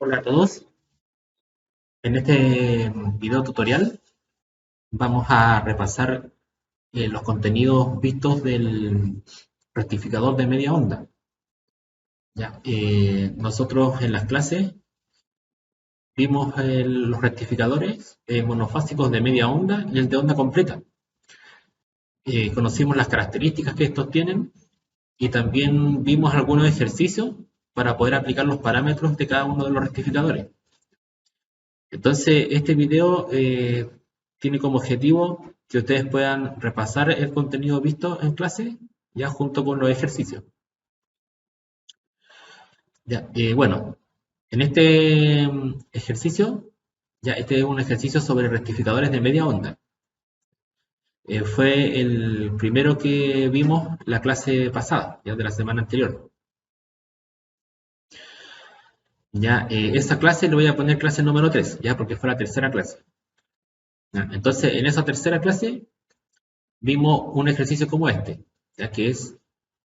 Hola a todos. En este video tutorial vamos a repasar los contenidos vistos del rectificador de media onda. Ya, nosotros en las clases vimos los rectificadores monofásicos de media onda y el de onda completa. Conocimos las características que estos tienen y también vimos algunos ejercicios para poder aplicar los parámetros de cada uno de los rectificadores. Entonces, este video tiene como objetivo que ustedes puedan repasar el contenido visto en clase, ya junto con los ejercicios. Ya, bueno, en este ejercicio, ya este es un ejercicio sobre rectificadores de media onda. Fue el primero que vimos la clase pasada, ya de la semana anterior. Ya, esa clase le voy a poner clase número 3, ya porque fue la tercera clase. Ya, entonces, en esa tercera clase vimos un ejercicio como este, ya que es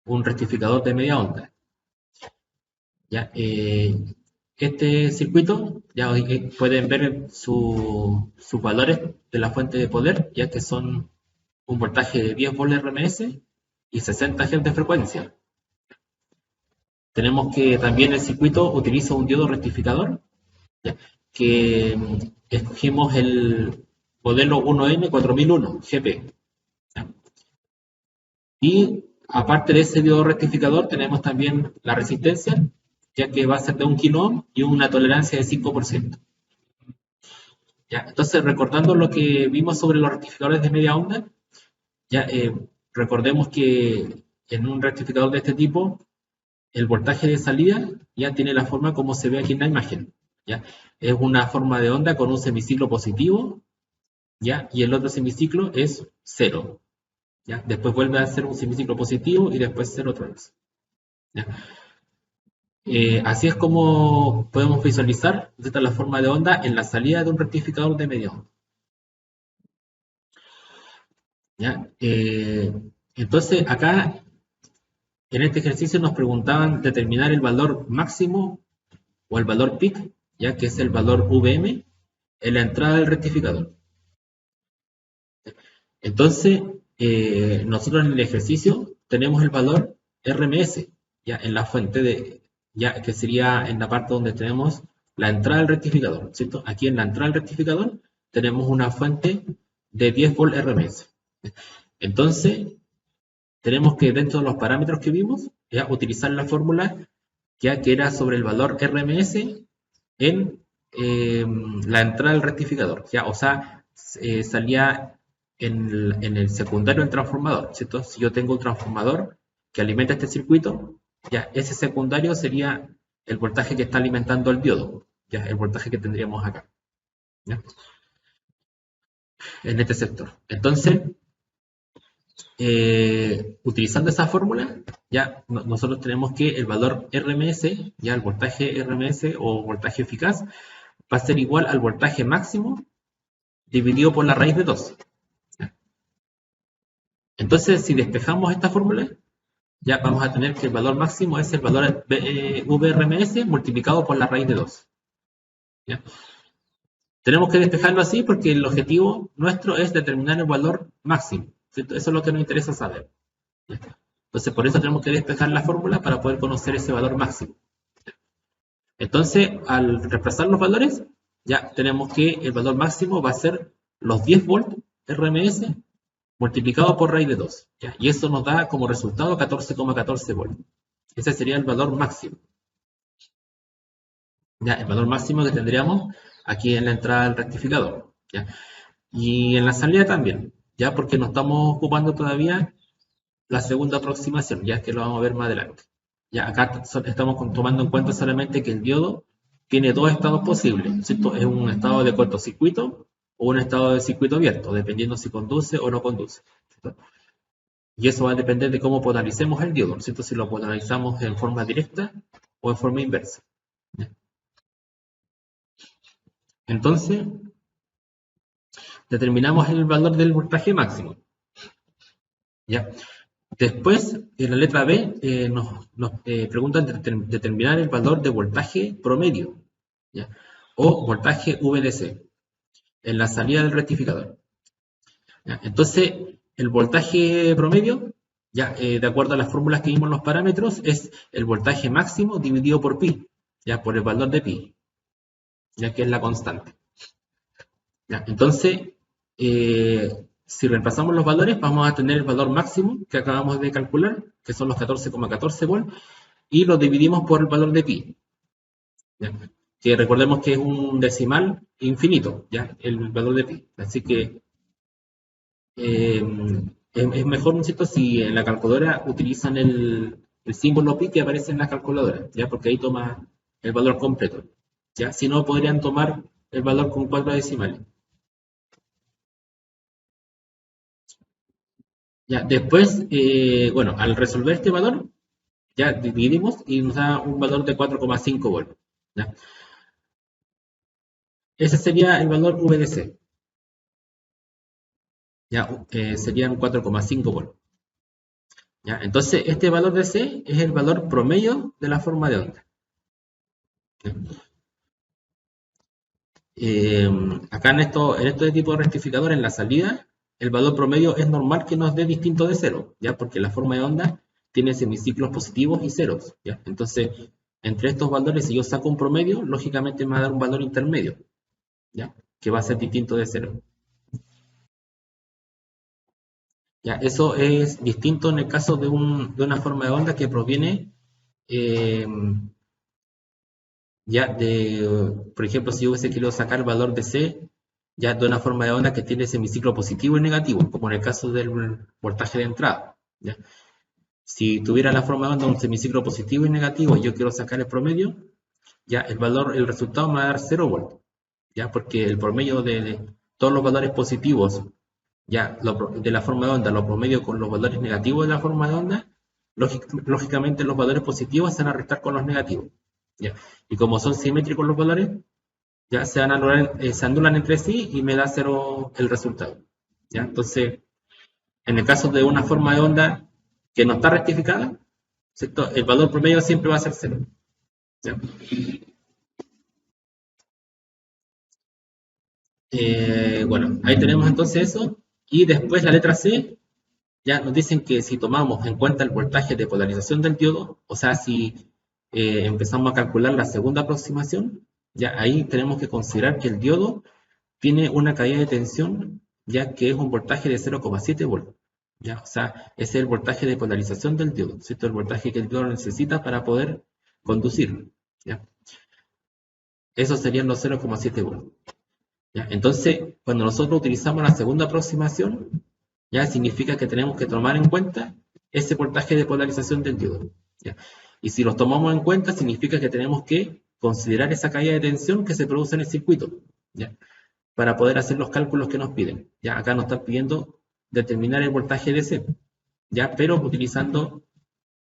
un rectificador de media onda. ¿Ya? Este circuito, ya pueden ver sus valores de la fuente de poder, ya que son un voltaje de 10 volts RMS y 60 Hz de frecuencia. Tenemos que también el circuito utiliza un diodo rectificador, ¿ya? Que escogimos el modelo 1N4001 GP. ¿Ya? Y aparte de ese diodo rectificador, tenemos también la resistencia, ya que va a ser de 1 kilo ohm y una tolerancia de 5%. ¿Ya? Entonces, recordando lo que vimos sobre los rectificadores de media onda, ya recordemos que en un rectificador de este tipo, el voltaje de salida ya tiene la forma como se ve aquí en la imagen. ¿Ya? Es una forma de onda con un semiciclo positivo, ¿ya? Y el otro semiciclo es cero. ¿Ya? Después vuelve a ser un semiciclo positivo y después cero otra vez. ¿Ya? Así es como podemos visualizar esta la forma de onda en la salida de un rectificador de media onda. ¿Ya? Entonces, acá en este ejercicio nos preguntaban determinar el valor máximo o el valor peak, ya que es el valor VM, en la entrada del rectificador. Entonces, nosotros en el ejercicio tenemos el valor RMS, ya en la fuente de, ya que sería en la parte donde tenemos la entrada del rectificador, ¿cierto? Aquí en la entrada del rectificador tenemos una fuente de 10 volt RMS. Entonces, tenemos que dentro de los parámetros que vimos, ya utilizar la fórmula ya que era sobre el valor RMS en la entrada del rectificador, ya, o sea, salía en el secundario del transformador, ¿cierto? Si yo tengo un transformador que alimenta este circuito, ya, ese secundario sería el voltaje que está alimentando el diodo, ya, el voltaje que tendríamos acá, ¿ya? En este sector. Entonces, utilizando esa fórmula, ya nosotros tenemos que el valor RMS, ya el voltaje RMS o voltaje eficaz, va a ser igual al voltaje máximo dividido por la raíz de 2. Entonces, si despejamos esta fórmula, ya vamos a tener que el valor máximo es el valor VRMS multiplicado por la raíz de 2. ¿Ya? Tenemos que despejarlo así porque el objetivo nuestro es determinar el valor máximo, ¿cierto? Eso es lo que nos interesa saber. ¿Ya? Entonces, por eso tenemos que despejar la fórmula para poder conocer ese valor máximo. Entonces, al reemplazar los valores, ya tenemos que el valor máximo va a ser los 10 volts RMS multiplicado por raíz de 2. ¿Ya? Y eso nos da como resultado 14,14 volts. Ese sería el valor máximo. ¿Ya? El valor máximo que tendríamos aquí en la entrada del rectificador. ¿Ya? Y en la salida también, ya porque no estamos ocupando todavía la segunda aproximación, ya que lo vamos a ver más adelante. Ya acá estamos tomando en cuenta solamente que el diodo tiene dos estados posibles, ¿cierto? Es un estado de cortocircuito o un estado de circuito abierto, dependiendo si conduce o no conduce, ¿cierto? Y eso va a depender de cómo polaricemos el diodo, ¿cierto? Si lo polarizamos en forma directa o en forma inversa. ¿Ya? Entonces, determinamos el valor del voltaje máximo. ¿Ya? Después, en la letra B, nos preguntan determinar el valor de voltaje promedio. ¿ya? O voltaje VDC en la salida del rectificador. ¿Ya? Entonces, el voltaje promedio, ya, de acuerdo a las fórmulas que vimos en los parámetros, es el voltaje máximo dividido por pi, ya, por el valor de pi, ya que es la constante. ¿Ya? Entonces, si reemplazamos los valores, vamos a tener el valor máximo que acabamos de calcular, que son los 14,14 volts, y lo dividimos por el valor de pi. ¿Ya? Que recordemos que es un decimal infinito, ¿ya? El valor de pi. Así que es mejor, ¿no es cierto?, si en la calculadora utilizan el símbolo pi que aparece en la calculadora, ¿ya? Porque ahí toma el valor completo. ¿Ya? Si no, podrían tomar el valor con 4 decimales. Ya, después, bueno, al resolver este valor, ya dividimos y nos da un valor de 4,5 volts. ¿Ya? Ese sería el valor VDC. Ya, serían 4,5 volts. ¿Ya? Entonces, este valor de C es el valor promedio de la forma de onda. Acá en este tipo de rectificador, en la salida, el valor promedio es normal que nos dé distinto de cero, ¿ya? Porque la forma de onda tiene semiciclos positivos y ceros, ¿ya? Entonces, entre estos valores, si yo saco un promedio, lógicamente me va a dar un valor intermedio, ¿ya? Que va a ser distinto de cero. ¿Ya? Eso es distinto en el caso de una forma de onda que proviene eh, ya por ejemplo, si yo hubiese querido sacar el valor de C ya de una forma de onda que tiene semiciclo positivo y negativo, como en el caso del voltaje de entrada. ¿Ya? Si tuviera la forma de onda un semiciclo positivo y negativo y yo quiero sacar el promedio, ya el resultado me va a dar 0 volts, ya porque el promedio de todos los valores positivos ya de la forma de onda, lo promedio con los valores negativos de la forma de onda, lógicamente los valores positivos se van a restar con los negativos. ¿Ya? Y como son simétricos los valores, ya se anulan entre sí y me da 0 el resultado. ¿Ya? Entonces, en el caso de una forma de onda que no está rectificada, ¿cierto?, el valor promedio siempre va a ser 0. ¿Ya? Bueno, ahí tenemos entonces eso. Y después la letra C, ya nos dicen que si tomamos en cuenta el voltaje de polarización del diodo, o sea, si empezamos a calcular la segunda aproximación, ya ahí tenemos que considerar que el diodo tiene una caída de tensión, ya que es un voltaje de 0,7 volts. ¿Ya? O sea, ese es el voltaje de polarización del diodo, ¿cierto? El voltaje que el diodo necesita para poder conducir. ¿Ya? Esos serían los 0,7 volts. ¿Ya? Entonces, cuando nosotros utilizamos la segunda aproximación, ya significa que tenemos que tomar en cuenta ese voltaje de polarización del diodo. ¿Ya? Y si los tomamos en cuenta, significa que tenemos que considerar esa caída de tensión que se produce en el circuito. ¿Ya? Para poder hacer los cálculos que nos piden. Ya acá nos están pidiendo determinar el voltaje DC, ya, pero utilizando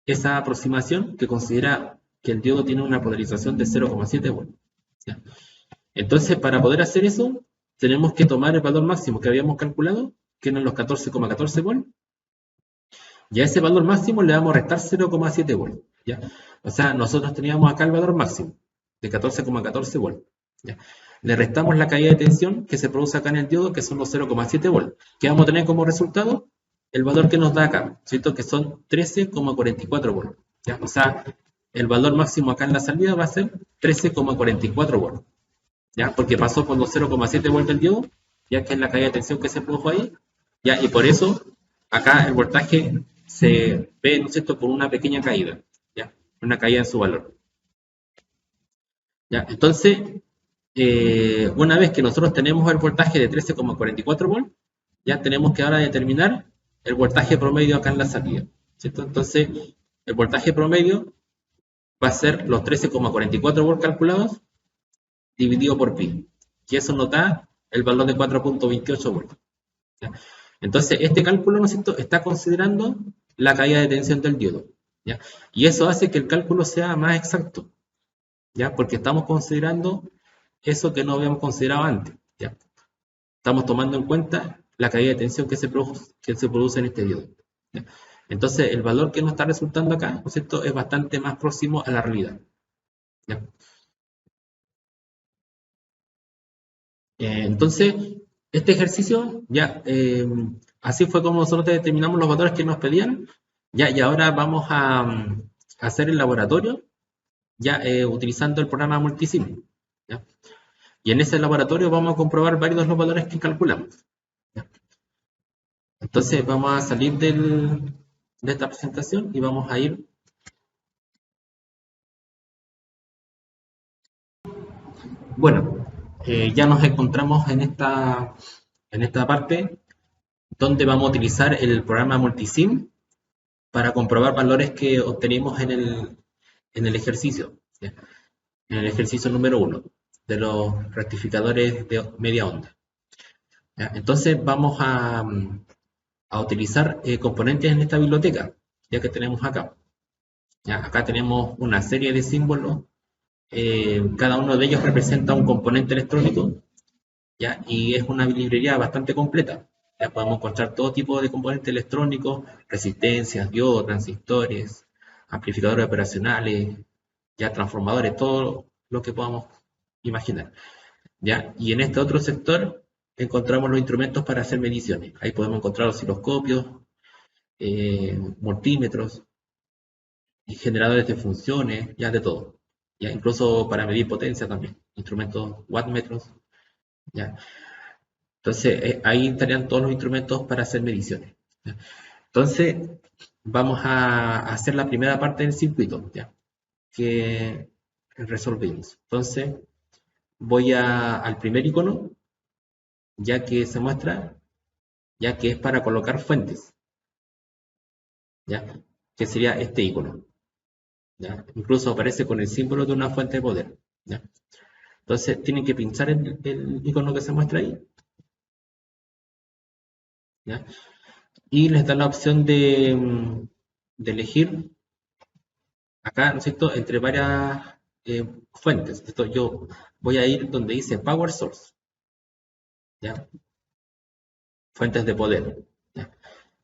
esa aproximación que considera que el diodo tiene una polarización de 0,7 volts. ¿Ya? Entonces, para poder hacer eso, tenemos que tomar el valor máximo que habíamos calculado, que eran los 14,14 volts, y a ese valor máximo le vamos a restar 0,7 volts. ¿Ya? O sea, nosotros teníamos acá el valor máximo de 14,14 volts. ¿Ya? Le restamos la caída de tensión que se produce acá en el diodo, que son los 0,7 volts. ¿Qué vamos a tener como resultado? El valor que nos da acá, ¿cierto? Que son 13,44 volts. ¿Ya? O sea, el valor máximo acá en la salida va a ser 13,44 volts. ¿Ya? Porque pasó por los 0,7 volts del diodo, ya que es la caída de tensión que se produjo ahí. ¿Ya? Y por eso acá el voltaje se ve, ¿no es cierto?, por una pequeña caída. ¿Ya? Una caída en su valor. ¿Ya? Entonces, una vez que nosotros tenemos el voltaje de 13,44 volts, ya tenemos que ahora determinar el voltaje promedio acá en la salida. ¿Cierto? Entonces, el voltaje promedio va a ser los 13,44 volts calculados dividido por pi. Y eso nos da el valor de 4,28 volts. ¿Ya? Entonces, este cálculo, ¿no es cierto?, está considerando la caída de tensión del diodo. ¿Ya? Y eso hace que el cálculo sea más exacto. ¿Ya? Porque estamos considerando eso que no habíamos considerado antes. ¿Ya? Estamos tomando en cuenta la caída de tensión que se produce en este diodo. ¿Ya? Entonces, el valor que nos está resultando acá, ¿no es cierto?, es bastante más próximo a la realidad. ¿Ya? Entonces, este ejercicio, ya, así fue como nosotros determinamos los valores que nos pedían, ya, y ahora vamos a hacer el laboratorio, ya, utilizando el programa Multisim, ¿ya? Y en ese laboratorio vamos a comprobar varios de los valores que calculamos, ¿ya? Entonces, vamos a salir de esta presentación y vamos a ir. Bueno, ya nos encontramos en esta parte donde vamos a utilizar el programa Multisim para comprobar valores que obtenimos en el ejercicio, ¿ya? En el ejercicio número 1 de los rectificadores de media onda, ¿ya? Entonces vamos a utilizar componentes en esta biblioteca, ya que tenemos acá. ¿Ya? Acá tenemos una serie de símbolos, cada uno de ellos representa un componente electrónico, ¿ya? Y es una librería bastante completa. Ya podemos encontrar todo tipo de componentes electrónicos, resistencias, diodos, transistores, amplificadores operacionales, ya transformadores, todo lo que podamos imaginar, ¿ya? Y en este otro sector encontramos los instrumentos para hacer mediciones. Ahí podemos encontrar osciloscopios, multímetros y generadores de funciones, ya de todo. Ya incluso para medir potencia también, instrumentos wattmetros, ya. Entonces, ahí estarían todos los instrumentos para hacer mediciones, ¿ya? Entonces, vamos a hacer la primera parte del circuito, ¿ya? Que resolvimos. Entonces, voy al primer icono, ya que se muestra, ya que es para colocar fuentes, ¿ya? Que sería este icono, ¿ya? Incluso aparece con el símbolo de una fuente de poder, ¿ya? Entonces, tienen que pinchar el icono que se muestra ahí, ¿ya? Y les da la opción de elegir acá, ¿no es cierto?, entre varias fuentes. Esto yo voy a ir donde dice Power Source, ¿ya? Fuentes de poder, ¿ya?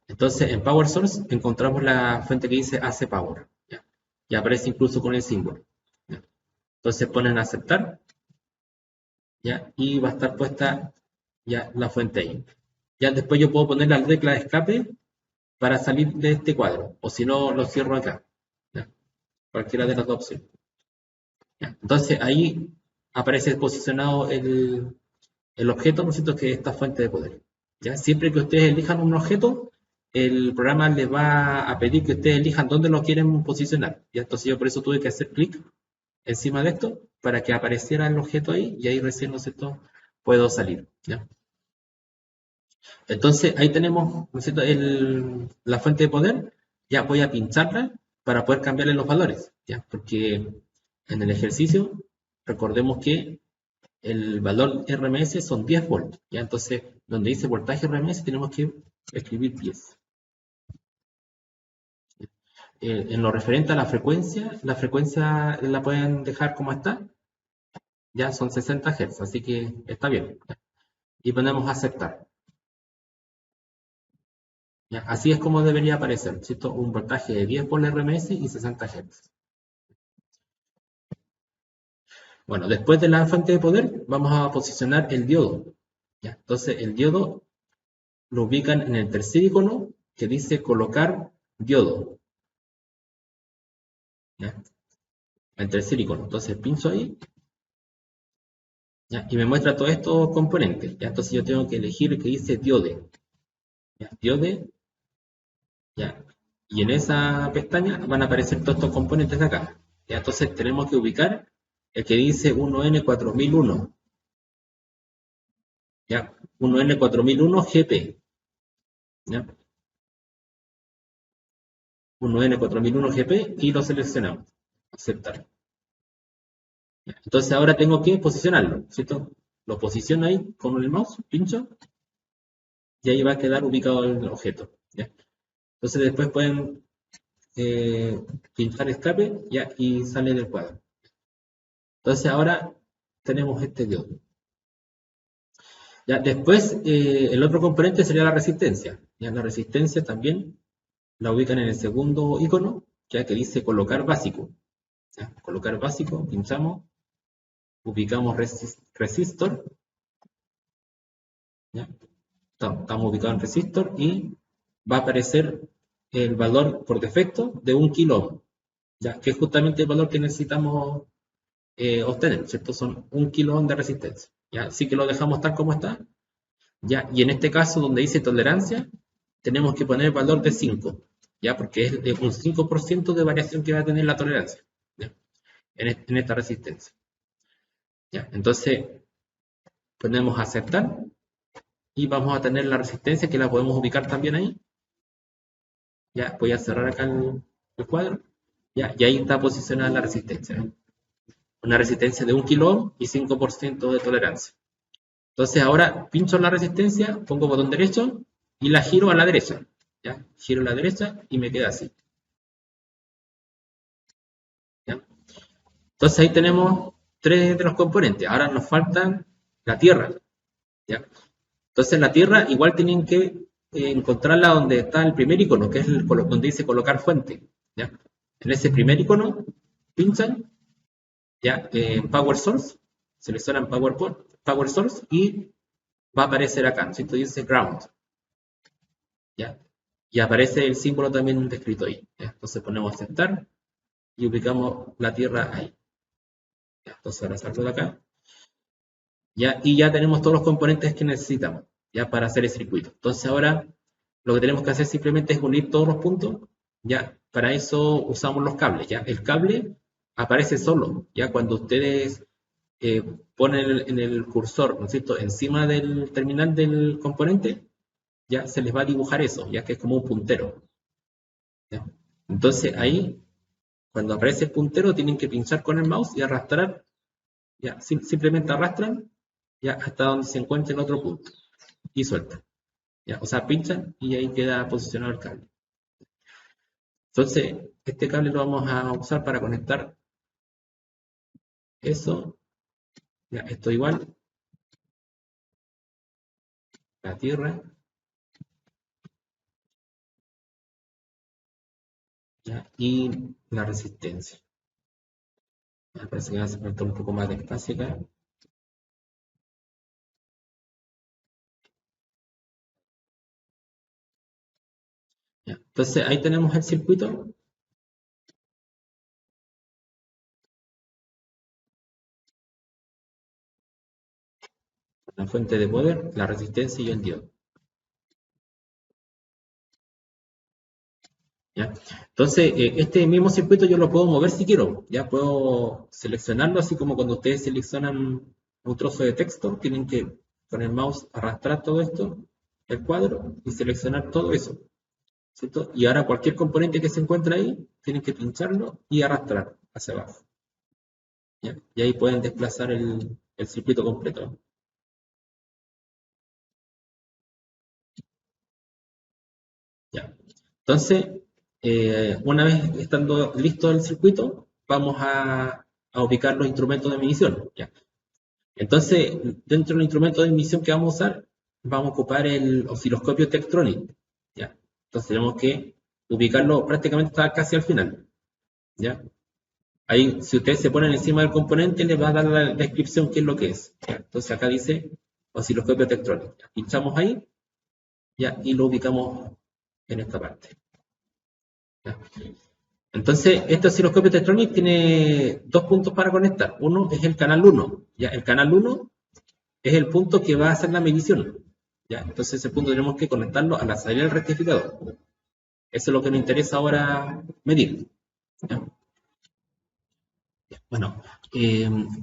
Entonces, en Power Source encontramos la fuente que dice AC Power, ¿ya? Y aparece incluso con el símbolo, ¿ya? Entonces ponen aceptar, ¿ya? Y va a estar puesta ya la fuente ahí. Ya después yo puedo poner la tecla de escape para salir de este cuadro, o si no, lo cierro acá, ¿ya? Cualquiera de las dos opciones, ¿ya? Entonces ahí aparece posicionado el objeto, ¿no es cierto?, que es esta fuente de poder, ¿ya? Siempre que ustedes elijan un objeto, el programa les va a pedir que ustedes elijan dónde lo quieren posicionar, ¿ya? Entonces yo por eso tuve que hacer clic encima de esto para que apareciera el objeto ahí y ahí recién, ¿no es cierto?, puedo salir, ¿ya? Entonces ahí tenemos, ¿no es cierto?, la fuente de poder. Ya voy a pincharla para poder cambiarle los valores, ¿ya? Porque en el ejercicio recordemos que el valor RMS son 10 volts, ¿ya? Entonces, donde dice voltaje RMS tenemos que escribir 10. En lo referente a la frecuencia la pueden dejar como está, ya son 60 Hz, así que está bien. Y ponemos aceptar, ¿ya? Así es como debería aparecer, ¿cierto? Un voltaje de 10 por RMS y 60 Hz. Bueno, después de la fuente de poder, vamos a posicionar el diodo, ¿ya? Entonces, el diodo lo ubican en el tercer icono que dice colocar diodo, ¿ya? El tercer icono. Entonces pincho ahí, ¿ya? Y me muestra todos estos componentes, ¿ya? Entonces yo tengo que elegir el que dice diode, ¿ya? Diode, ¿ya? Y en esa pestaña van a aparecer todos estos componentes de acá, ¿ya? Entonces tenemos que ubicar el que dice 1N4001, ¿ya? 1N4001 GP, ¿ya? 1N4001 GP y lo seleccionamos, aceptar. ¿Ya? Entonces ahora tengo que posicionarlo, ¿cierto? Lo posiciono ahí con el mouse, pincho, y ahí va a quedar ubicado el objeto, ¿ya? Entonces después pueden pinchar escape, ¿ya? Y sale del cuadro. Entonces ahora tenemos este diodo. ¿Ya? Después el otro componente sería la resistencia, ¿ya? La resistencia también la ubican en el segundo icono, ya que dice colocar básico, ¿ya? Colocar básico, pinchamos, ubicamos resistor, ¿ya? Estamos ubicados en resistor y va a aparecer el valor por defecto de 1 kilo ohm, ¿ya? Que es justamente el valor que necesitamos obtener, ¿cierto? Son 1 kilo ohm de resistencia, ¿ya? Así que lo dejamos tal como está, ¿ya? Y en este caso, donde dice tolerancia, tenemos que poner el valor de 5, ¿ya? Porque es de un 5% de variación que va a tener la tolerancia, ¿ya? En esta resistencia, ¿ya? Entonces, ponemos aceptar y vamos a tener la resistencia que la podemos ubicar también ahí. Ya, voy a cerrar acá el cuadro. Ya, y ahí está posicionada la resistencia, ¿eh? Una resistencia de 1 kilo ohm y 5% de tolerancia. Entonces ahora pincho la resistencia, pongo botón derecho y la giro a la derecha. ¿Ya? Giro a la derecha y me queda así. ¿Ya? Entonces ahí tenemos 3 de los componentes. Ahora nos faltan la tierra. ¿Ya? Entonces la tierra igual tienen que encontrarla donde está el primer icono, que es donde dice colocar fuente. ¿Ya? En ese primer icono pinchan, ¿ya? Power Source, seleccionan Power Source y va a aparecer acá, ¿cierto? Dice Ground, ¿ya? Y aparece el símbolo también descrito ahí, ¿ya? Entonces ponemos aceptar y ubicamos la tierra ahí, ¿ya? Entonces ahora salgo de acá, ¿ya? Y ya tenemos todos los componentes que necesitamos, ¿ya? Para hacer el circuito. Entonces ahora lo que tenemos que hacer simplemente es unir todos los puntos, ¿ya? Para eso usamos los cables, ¿ya? El cable aparece solo, ¿ya? Cuando ustedes ponen en el cursor, ¿no es cierto?, encima del terminal del componente, ya se les va a dibujar eso, ya que es como un puntero, ¿ya? Entonces ahí, cuando aparece el puntero, tienen que pinchar con el mouse y arrastrar, ya, simplemente arrastran, ya, hasta donde se encuentre el otro punto, y sueltan, ya, o sea, pinchan y ahí queda posicionado el cable. Entonces, este cable lo vamos a usar para conectar eso, ya, esto igual, la tierra, ya, y la resistencia. Me parece que va a faltar un poco más de espacio acá. Ya. Entonces ahí tenemos el circuito. La fuente de poder, la resistencia y el diodo. ¿Ya? Entonces, este mismo circuito yo lo puedo mover si quiero. Ya puedo seleccionarlo, así como cuando ustedes seleccionan un trozo de texto, tienen que con el mouse arrastrar todo esto, el cuadro, y seleccionar todo eso, ¿cierto? Y ahora cualquier componente que se encuentre ahí, tienen que pincharlo y arrastrar hacia abajo, ¿ya? Y ahí pueden desplazar el circuito completo. ¿Ya? Entonces, una vez estando listo el circuito, vamos a ubicar los instrumentos de medición, ¿ya? Entonces, dentro del instrumento de medición que vamos a usar, vamos a ocupar el osciloscopio Tektronix, ¿ya? Entonces tenemos que ubicarlo prácticamente está casi al final, ¿ya? Ahí, si ustedes se ponen encima del componente, les va a dar la descripción qué es lo que es, ¿ya? Entonces acá dice osciloscopio Tektronix. Pinchamos ahí, ¿ya? Y lo ubicamos en esta parte, ¿ya? Entonces, este osciloscopio Tektronix tiene 2 puntos para conectar. Uno es el canal 1. ¿Ya? El canal 1 es el punto que va a hacer la medición, ¿ya? Entonces, ese punto tenemos que conectarlo a la salida del rectificador. Eso es lo que nos interesa ahora medir, ¿ya? Bueno,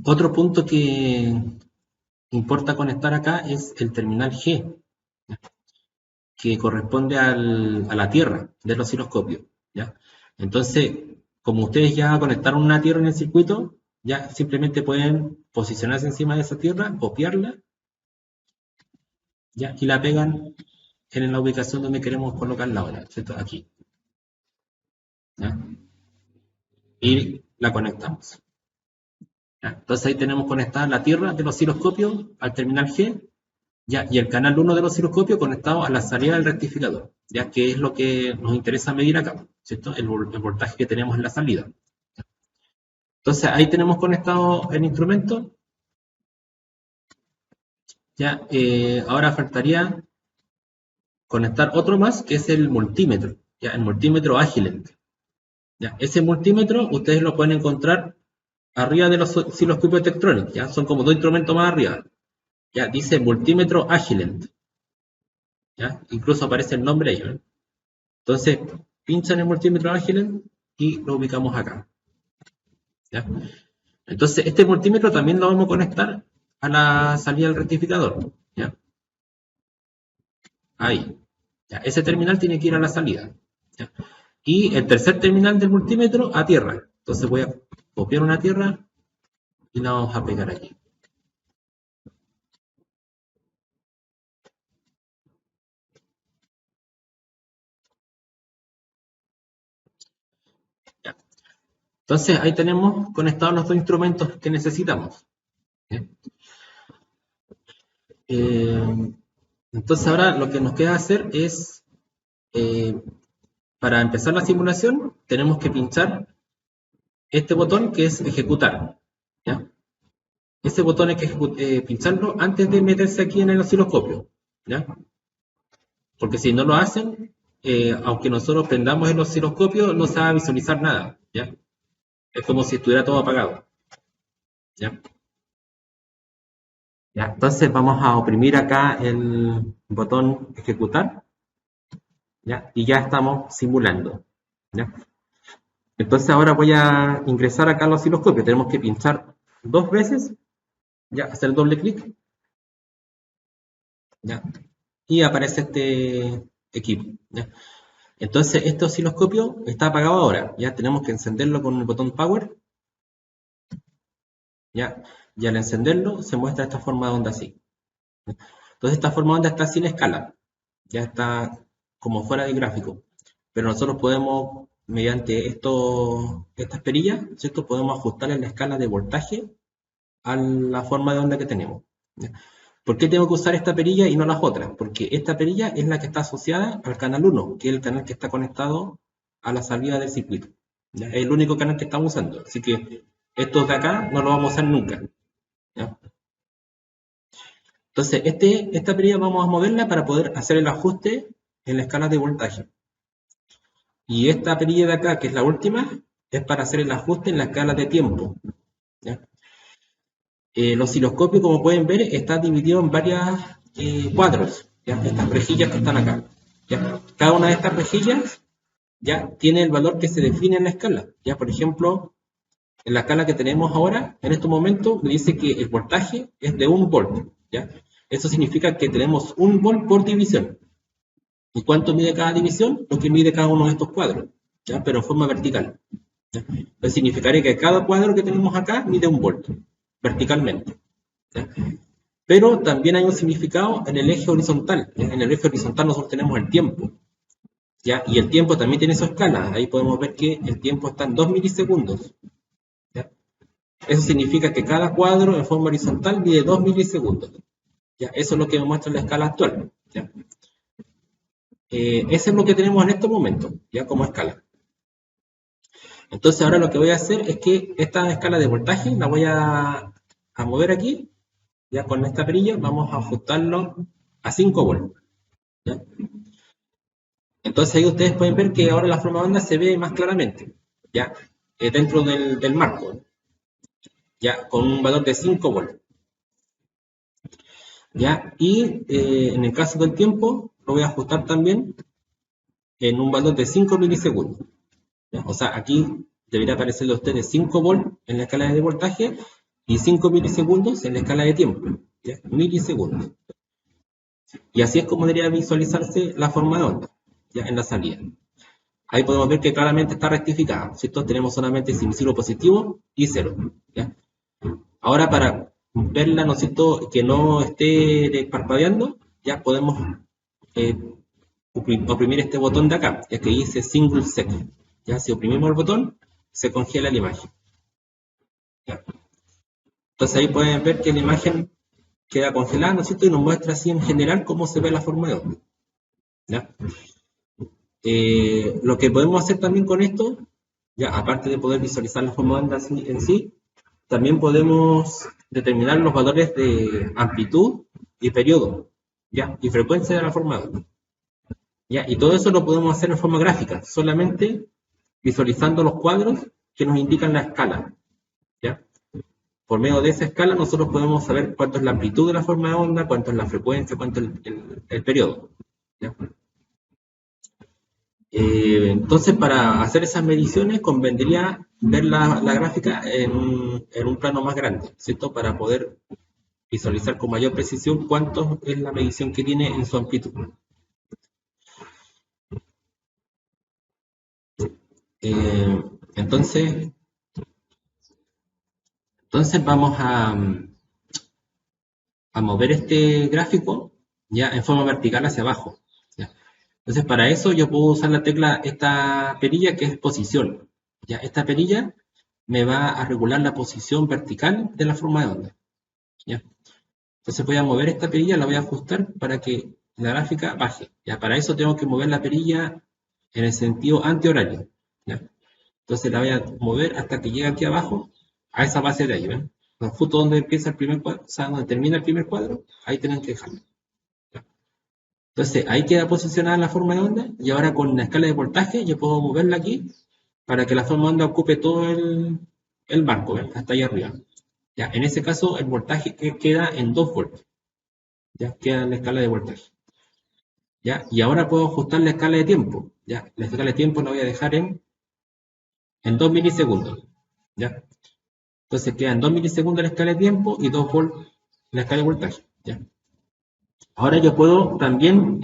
otro punto que importa conectar acá es el terminal G, ¿ya? Que corresponde a la tierra del osciloscopio, ¿ya? Entonces, como ustedes ya conectaron una tierra en el circuito, ya simplemente pueden posicionarse encima de esa tierra, copiarla, ¿ya? Y la pegan en la ubicación donde queremos colocarla ahora, ¿cierto? Aquí, ¿ya? Y la conectamos, ¿ya? Entonces ahí tenemos conectada la tierra del osciloscopio al terminal G, ¿ya? Y el canal 1 del osciloscopio conectado a la salida del rectificador, ya que es lo que nos interesa medir acá, ¿cierto? El voltaje que tenemos en la salida. Entonces ahí tenemos conectado el instrumento. Ya, ahora faltaría conectar otro más, que es el multímetro. Ya, el multímetro Agilent. Ya, ese multímetro ustedes lo pueden encontrar arriba de los osciloscopios Tektronix. Ya, son como dos instrumentos más arriba. Ya, dice multímetro Agilent. Ya, incluso aparece el nombre ahí, ¿eh? Entonces, pinchan el multímetro Agilent y lo ubicamos acá. ¿Ya? Entonces, este multímetro también lo vamos a conectar a la salida del rectificador. ¿Ya? Ahí. ¿Ya? Ese terminal tiene que ir a la salida. ¿Ya? Y el tercer terminal del multímetro a tierra. Entonces voy a copiar una tierra y la vamos a pegar aquí. ¿Ya? Entonces ahí tenemos conectados los dos instrumentos que necesitamos. ¿Ya? Entonces ahora lo que nos queda hacer es, para empezar la simulación, tenemos que pinchar este botón que es ejecutar. ¿Ya? Ese botón hay que pincharlo antes de meterse aquí en el osciloscopio. ¿Ya? Porque si no lo hacen, aunque nosotros prendamos el osciloscopio, no se va a visualizar nada. ¿Ya? Es como si estuviera todo apagado. ¿Ya? ¿Ya? Entonces vamos a oprimir acá el botón ejecutar. ¿Ya? Y ya estamos simulando. ¿Ya? Entonces ahora voy a ingresar acá al osciloscopio. Tenemos que pinchar dos veces, ya, hacer doble clic, ¿ya? Y aparece este equipo. ¿Ya? Entonces este osciloscopio está apagado ahora. Ya tenemos que encenderlo con el botón Power. ¿Ya? Y al encenderlo se muestra esta forma de onda así. Entonces esta forma de onda está sin escala. Ya está como fuera del gráfico. Pero nosotros podemos, mediante estas perillas, ¿cierto? Podemos ajustar la escala de voltaje a la forma de onda que tenemos. ¿Ya? ¿Por qué tengo que usar esta perilla y no las otras? Porque esta perilla es la que está asociada al canal 1, que es el canal que está conectado a la salida del circuito. ¿Ya? Es el único canal que estamos usando. Así que estos de acá no lo vamos a usar nunca. ¿Ya? Entonces, esta perilla vamos a moverla para poder hacer el ajuste en la escala de voltaje. Y esta perilla de acá, que es la última, es para hacer el ajuste en la escala de tiempo. ¿Ya? El osciloscopio, como pueden ver, está dividido en varios cuadros, ¿ya? Estas rejillas que están acá. ¿Ya? Cada una de estas rejillas ya tiene el valor que se define en la escala. ¿Ya? Por ejemplo, en la escala que tenemos ahora, en este momento, me dice que el voltaje es de 1 volt. ¿Ya? Eso significa que tenemos 1 volt por división. ¿Y cuánto mide cada división? Lo que mide cada uno de estos cuadros, ¿ya? Pero en forma vertical. ¿Ya? Entonces significaría que cada cuadro que tenemos acá mide 1 volt, verticalmente. ¿Ya? Pero también hay un significado en el eje horizontal. ¿Ya? En el eje horizontal nosotros tenemos el tiempo. ¿Ya? Y el tiempo también tiene su escala. Ahí podemos ver que el tiempo está en 2 milisegundos. ¿Ya? Eso significa que cada cuadro en forma horizontal mide 2 milisegundos. ¿Ya? Eso es lo que me muestra la escala actual. ¿Ya? Eso es lo que tenemos en estos momentos, ya como escala. Entonces ahora lo que voy a hacer es que esta escala de voltaje la voy a mover aquí, ya con esta perilla vamos a ajustarlo a 5 volts. ¿Ya? Entonces ahí ustedes pueden ver que ahora la forma de onda se ve más claramente, ya dentro del marco, ya con un valor de 5 volts. ¿Ya? Y en el caso del tiempo lo voy a ajustar también en un valor de 5 milisegundos. ¿Ya? O sea, aquí debería aparecerle a ustedes 5 volts en la escala de voltaje y 5 milisegundos en la escala de tiempo. ¿Ya? Milisegundos. Y así es como debería visualizarse la forma de onda, ¿ya? En la salida. Ahí podemos ver que claramente está rectificada, ¿cierto? Tenemos solamente signo positivo y 0. ¿Ya? Ahora para verla, ¿no es cierto?, que no esté parpadeando, ya podemos oprimir este botón de acá, ya que dice Single Set. Ya si oprimimos el botón, se congela la imagen. ¿Ya? Entonces ahí pueden ver que la imagen queda congelada, ¿no es cierto? Y nos muestra así en general cómo se ve la forma de onda. ¿Ya? Lo que podemos hacer también con esto, ya aparte de poder visualizar la forma de onda en sí, también podemos determinar los valores de amplitud y periodo, ¿ya? Y frecuencia de la forma de onda, ¿ya? Y todo eso lo podemos hacer en forma gráfica, solamente visualizando los cuadros que nos indican la escala, ¿ya? Por medio de esa escala nosotros podemos saber cuánto es la amplitud de la forma de onda, cuánto es la frecuencia, cuánto es el periodo, ¿ya? Entonces, para hacer esas mediciones convendría ver la gráfica en un plano más grande, ¿cierto? Para poder visualizar con mayor precisión cuánto es la medición que tiene en su amplitud. Eh, entonces, vamos a mover este gráfico ya en forma vertical hacia abajo, ¿ya? Entonces, para eso yo puedo usar la tecla, esta perilla que es posición, ¿ya? Esta perilla me va a regular la posición vertical de la forma de onda, ¿ya? Entonces voy a mover esta perilla, la voy a ajustar para que la gráfica baje, ¿ya? Para eso tengo que mover la perilla en el sentido antihorario, ¿ya? Entonces la voy a mover hasta que llegue aquí abajo, a esa base de ahí, ¿ven? Justo donde empieza el primer cuadro, o sea, donde termina el primer cuadro, ahí tienen que dejarlo, ¿ya? Entonces ahí queda posicionada la forma de onda, y ahora con la escala de voltaje yo puedo moverla aquí para que la forma de onda ocupe todo el marco, ¿ven? Hasta ahí arriba. ¿Ya? En ese caso el voltaje queda en 2 voltios, ya queda en la escala de voltaje, ¿ya? Y ahora puedo ajustar la escala de tiempo, ¿ya? La escala de tiempo la voy a dejar en 2 milisegundos, ¿ya? Entonces quedan 2 milisegundos la escala de tiempo y 2 volts la escala de voltaje, ¿ya? Ahora yo puedo también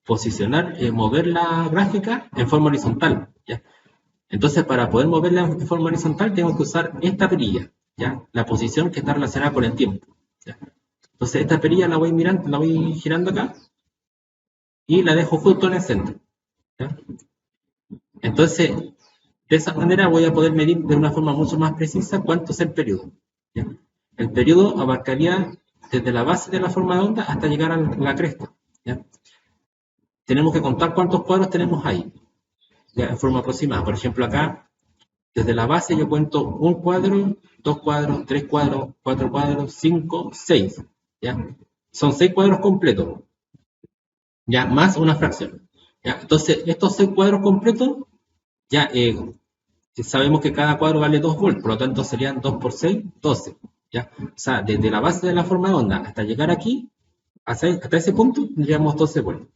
posicionar, mover la gráfica en forma horizontal, ¿ya? Entonces para poder moverla en forma horizontal tengo que usar esta perilla, ¿ya? La posición que está relacionada con el tiempo, ¿ya? Entonces esta perilla la voy mirando, la voy girando acá y la dejo justo en el centro, ¿ya? Entonces, de esa manera voy a poder medir de una forma mucho más precisa cuánto es el periodo, ¿ya? El periodo abarcaría desde la base de la forma de onda hasta llegar a la cresta, ¿ya? Tenemos que contar cuántos cuadros tenemos ahí, ¿ya? En forma aproximada. Por ejemplo, acá, desde la base yo cuento un cuadro, dos cuadros, tres cuadros, cuatro cuadros, cinco, seis, ¿ya? Son 6 cuadros completos, ¿ya? Más una fracción, ¿ya? Entonces, estos 6 cuadros completos, ya sabemos que cada cuadro vale 2 volts, por lo tanto serían 2 por 6, 12, ¿ya? O sea, desde la base de la forma de onda hasta llegar aquí, hasta ese punto, tendríamos 12 volts,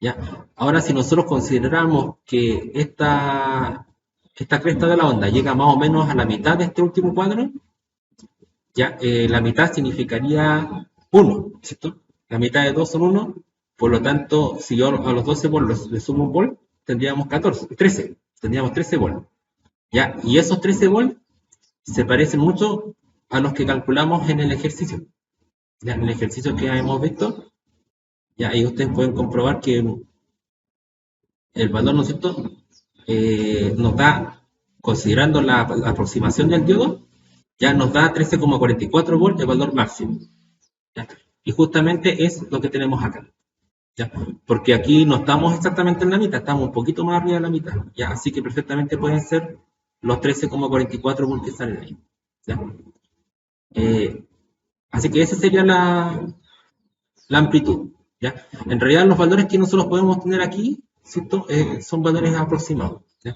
¿ya? Ahora, si nosotros consideramos que esta cresta de la onda llega más o menos a la mitad de este último cuadro, ya la mitad significaría 1, ¿cierto? La mitad de 2 son 1, por lo tanto, si yo a los 12 volts le sumo un volt, tendríamos 13, tendríamos 13 volts, ¿ya? Y esos 13 volts se parecen mucho a los que calculamos en el ejercicio, ¿ya? En el ejercicio que hemos visto, ya ahí ustedes pueden comprobar que el valor, ¿no es cierto?, nos da, considerando la aproximación del diodo, ya nos da 13,44 volts el valor máximo, ¿ya? Y justamente es lo que tenemos acá, ¿ya? Porque aquí no estamos exactamente en la mitad, estamos un poquito más arriba de la mitad, ¿ya? Así que perfectamente pueden ser los 13,44 volts que salen ahí, ¿ya? Así que esa sería la amplitud, ¿ya? En realidad los valores que nosotros podemos tener aquí, ¿cierto? Son valores aproximados, ¿ya?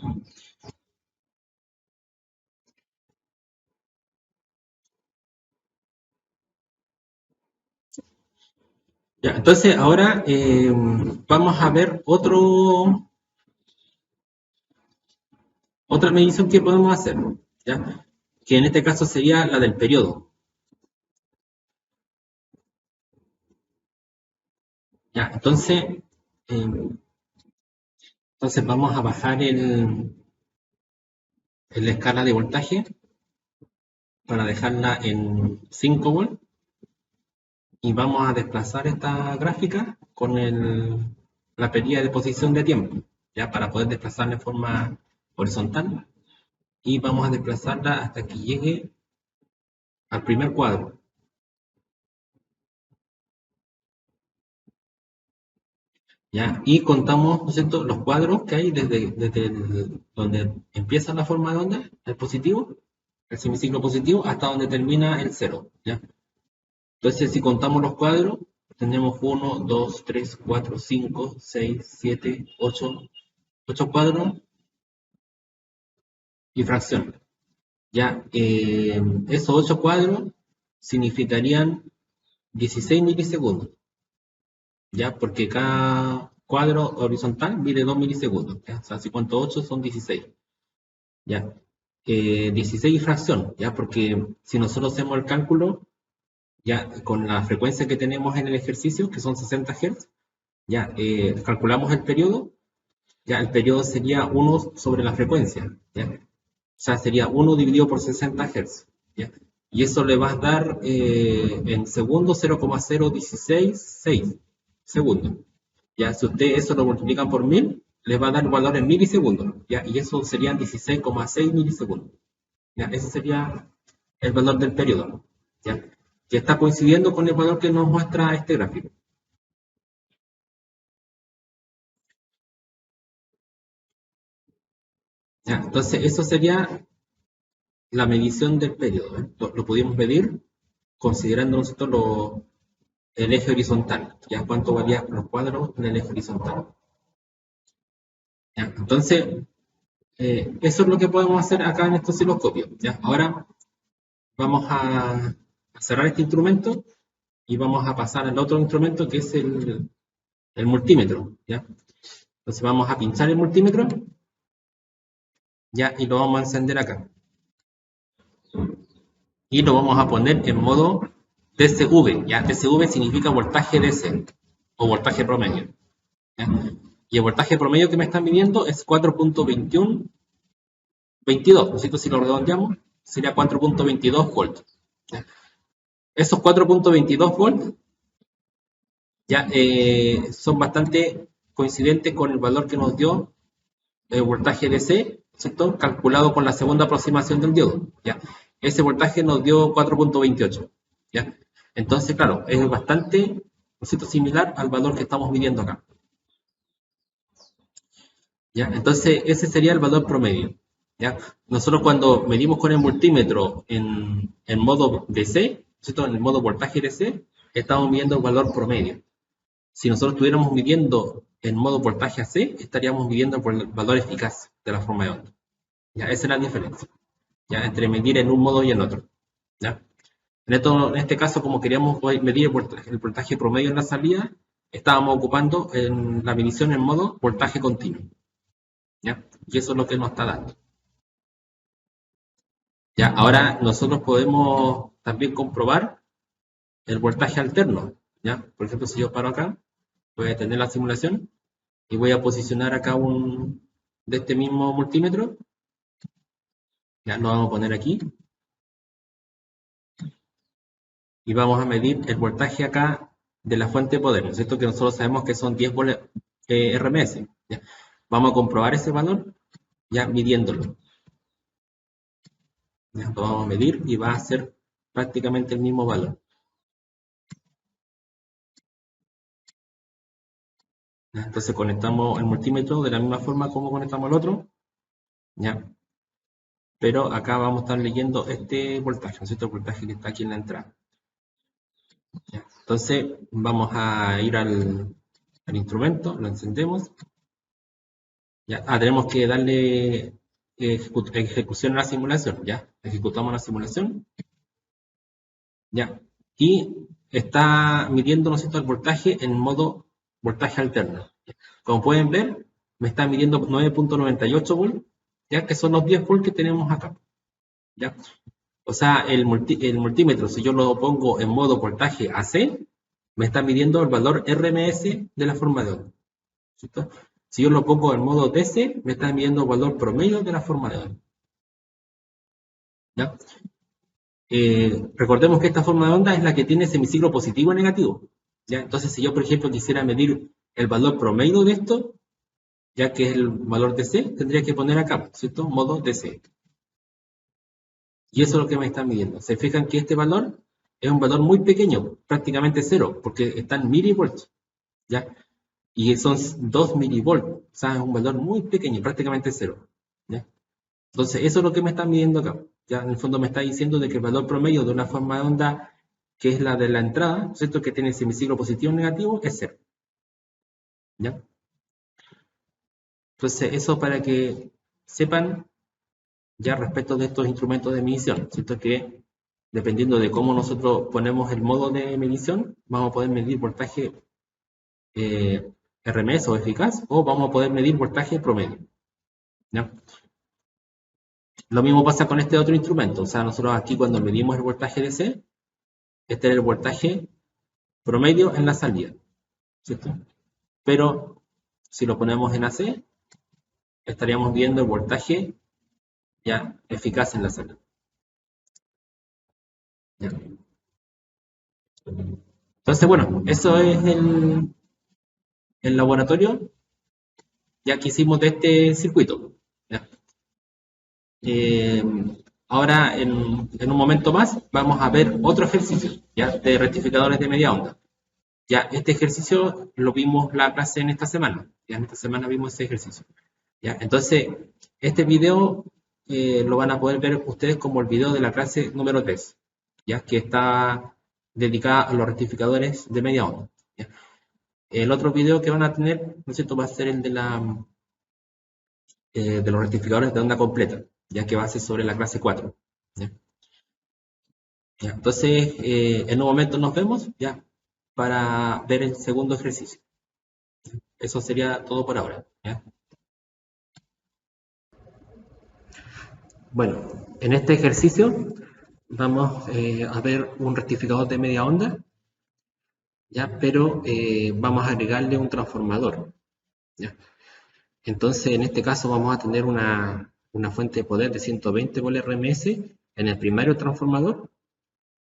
Ya, entonces ahora vamos a ver otra medición que podemos hacer, ¿ya? Que en este caso sería la del periodo, ¿ya? Entonces vamos a bajar la escala de voltaje para dejarla en 5 volts y vamos a desplazar esta gráfica con la perilla de posición de tiempo, ya para poder desplazarla en forma horizontal y vamos a desplazarla hasta que llegue al primer cuadro, ¿ya? Y contamos, ¿no es cierto?, los cuadros que hay desde donde empieza la forma de onda, el positivo, el semiciclo positivo, hasta donde termina el cero, ¿ya? Entonces, si contamos los cuadros, tenemos 1, 2, 3, 4, 5, 6, 7, 8, 8 cuadros y fracción. Ya, esos 8 cuadros significarían 16 milisegundos, ya, porque cada cuadro horizontal mide 2 milisegundos, ¿ya? O sea, si cuento 8 son 16, ya. 16 y fracción, ya, porque si nosotros hacemos el cálculo, ya, con la frecuencia que tenemos en el ejercicio, que son 60 Hz, ya, calculamos el periodo, ya, el periodo sería 1 sobre la frecuencia, ya. O sea, sería 1 dividido por 60 Hz, ¿ya? Y eso le va a dar en segundos 0,0166 segundos. ¿Ya? Si usted eso lo multiplica por 1000, le va a dar el valor en milisegundos, ¿ya? Y eso serían 16,6 milisegundos. ¿Ya? Ese sería el valor del periodo, ¿ya? Que está coincidiendo con el valor que nos muestra este gráfico. ¿Ya? Entonces, eso sería la medición del periodo, ¿eh? Lo pudimos medir considerando nosotros el eje horizontal, ¿ya? Cuánto valían los cuadros en el eje horizontal. ¿Ya? Entonces, eso es lo que podemos hacer acá en este osciloscopio, ¿ya? Ahora vamos a cerrar este instrumento y vamos a pasar al otro instrumento que es el multímetro, ¿ya? Entonces vamos a pinchar el multímetro, ¿ya? Y lo vamos a encender acá. Y lo vamos a poner en modo DCV, ¿ya? DCV significa voltaje DC o voltaje promedio, ¿ya? Y el voltaje promedio que me están midiendo es 4.2122, ¿no es cierto? Si lo redondeamos, sería 4.22 volts, ¿ya? Esos 4.22 volts ya son bastante coincidentes con el valor que nos dio el voltaje DC, ¿cierto? Calculado con la segunda aproximación del diodo, ¿ya? Ese voltaje nos dio 4.28, ¿ya? Entonces, claro, es bastante, ¿no es cierto?, similar al valor que estamos midiendo acá, ¿ya? Entonces, ese sería el valor promedio, ¿ya? Nosotros cuando medimos con el multímetro en modo DC, ¿cierto?, en el modo voltaje DC, estamos midiendo el valor promedio. Si nosotros estuviéramos midiendo en modo voltaje AC, estaríamos midiendo por el valor eficaz de la forma de onda. ¿Ya? Esa es la diferencia, ¿ya?, entre medir en un modo y en otro, ¿ya? En este caso, como queríamos medir el voltaje promedio en la salida, estábamos ocupando en la medición en modo voltaje continuo, ¿ya? Y eso es lo que nos está dando. ¿Ya? Ahora nosotros podemos también comprobar el voltaje alterno, ¿ya? Por ejemplo, si yo paro acá, voy a detener la simulación y voy a posicionar acá un de este mismo multímetro. Ya lo vamos a poner aquí. Y vamos a medir el voltaje acá de la fuente de poder, ¿no es cierto? Que nosotros sabemos que son 10 RMS. ¿Ya? Vamos a comprobar ese valor ya midiéndolo. ¿Ya? Lo vamos a medir y va a ser prácticamente el mismo valor. ¿Ya? Entonces conectamos el multímetro de la misma forma como conectamos el otro. ¿Ya? Pero acá vamos a estar leyendo este voltaje, ¿no es cierto? El voltaje que está aquí en la entrada. ¿Ya? Entonces vamos a ir al instrumento, lo encendemos. ¿Ya? Tenemos que darle ejecución a la simulación. ¿Ya? Ejecutamos la simulación. ¿Ya? Y está midiendo, ¿no es cierto?, el voltaje en modo voltaje alterno. Como pueden ver, me está midiendo 9.98 volts, ya que son los 10 volts que tenemos acá. ¿Ya? O sea, el multímetro, si yo lo pongo en modo voltaje AC, me está midiendo el valor RMS de la forma de onda. ¿Cierto? Si yo lo pongo en modo DC, me está midiendo el valor promedio de la forma de onda. ¿Ya? Recordemos que esta forma de onda es la que tiene semiciclo positivo o negativo. ¿Ya? Entonces, si yo, por ejemplo, quisiera medir el valor promedio de esto, ya que es el valor DC, tendría que poner acá, ¿cierto? Modo DC. Y eso es lo que me están midiendo. Se fijan que este valor es un valor muy pequeño, prácticamente cero, porque está en milivolts, ¿ya? Y son 2 milivolts, o sea, es un valor muy pequeño, prácticamente cero, ¿ya? Entonces, eso es lo que me están midiendo acá. Ya en el fondo me está diciendo de que el valor promedio de una forma de onda que es la de la entrada, ¿cierto? Que tiene semiciclo positivo o negativo, es 0. ¿Ya? Entonces, eso para que sepan ya respecto de estos instrumentos de medición, ¿cierto? Que dependiendo de cómo nosotros ponemos el modo de medición, vamos a poder medir voltaje RMS o eficaz, o vamos a poder medir voltaje promedio. ¿Ya? Lo mismo pasa con este otro instrumento, o sea, nosotros aquí cuando medimos el voltaje DC, este es el voltaje promedio en la salida, ¿cierto? Pero si lo ponemos en AC, estaríamos viendo el voltaje ya eficaz en la salida. ¿Ya? Entonces, bueno, eso es el laboratorio ya que hicimos de este circuito. ¿Ya? Ahora, en un momento más, vamos a ver otro ejercicio ¿ya? De rectificadores de media onda. Ya, este ejercicio lo vimos la clase en esta semana. Ya en esta semana vimos ese ejercicio. ¿Ya? Entonces, este video lo van a poder ver ustedes como el video de la clase número 3, ¿ya? Que está dedicada a los rectificadores de media onda. ¿Ya? El otro video que van a tener, ¿no es cierto?, va a ser el de los rectificadores de onda completa, ya que va a ser sobre la clase 4. ¿Ya? ¿Ya? Entonces, en un momento nos vemos ya para ver el segundo ejercicio. Eso sería todo por ahora. ¿Ya? Bueno, en este ejercicio vamos a ver un rectificador de media onda, ¿ya? Pero vamos a agregarle un transformador. ¿Ya? Entonces, en este caso vamos a tener una fuente de poder de 120 volt RMS en el primario transformador,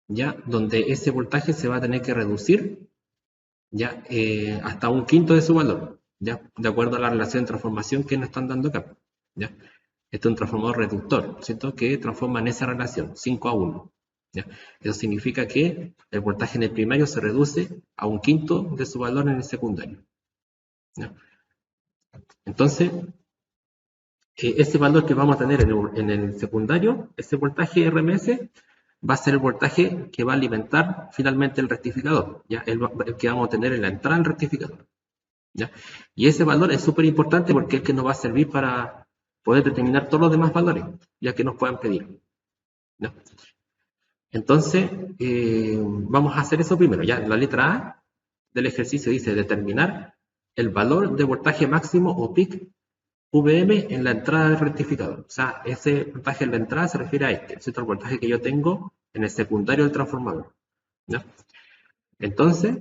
¿ya? Donde ese voltaje se va a tener que reducir ¿ya? Hasta un quinto de su valor, ¿ya? De acuerdo a la relación de transformación que nos están dando acá. ¿Ya? Este es un transformador reductor, ¿cierto? Que transforma en esa relación, 5 a 1. ¿Ya? Eso significa que el voltaje en el primario se reduce a un quinto de su valor en el secundario. ¿Ya? Entonces, ese valor que vamos a tener en el secundario, ese voltaje RMS, va a ser el voltaje que va a alimentar finalmente el rectificador, ¿ya? El que vamos a tener en la entrada del rectificador. ¿Ya? Y ese valor es súper importante porque es el que nos va a servir para poder determinar todos los demás valores, ya que nos puedan pedir. ¿Ya? Entonces, vamos a hacer eso primero. Ya, la letra A del ejercicio dice determinar el valor de voltaje máximo o peak VM en la entrada del rectificador. O sea, ese voltaje en la entrada se refiere a este, ¿cierto? El voltaje que yo tengo en el secundario del transformador. ¿Ya? Entonces,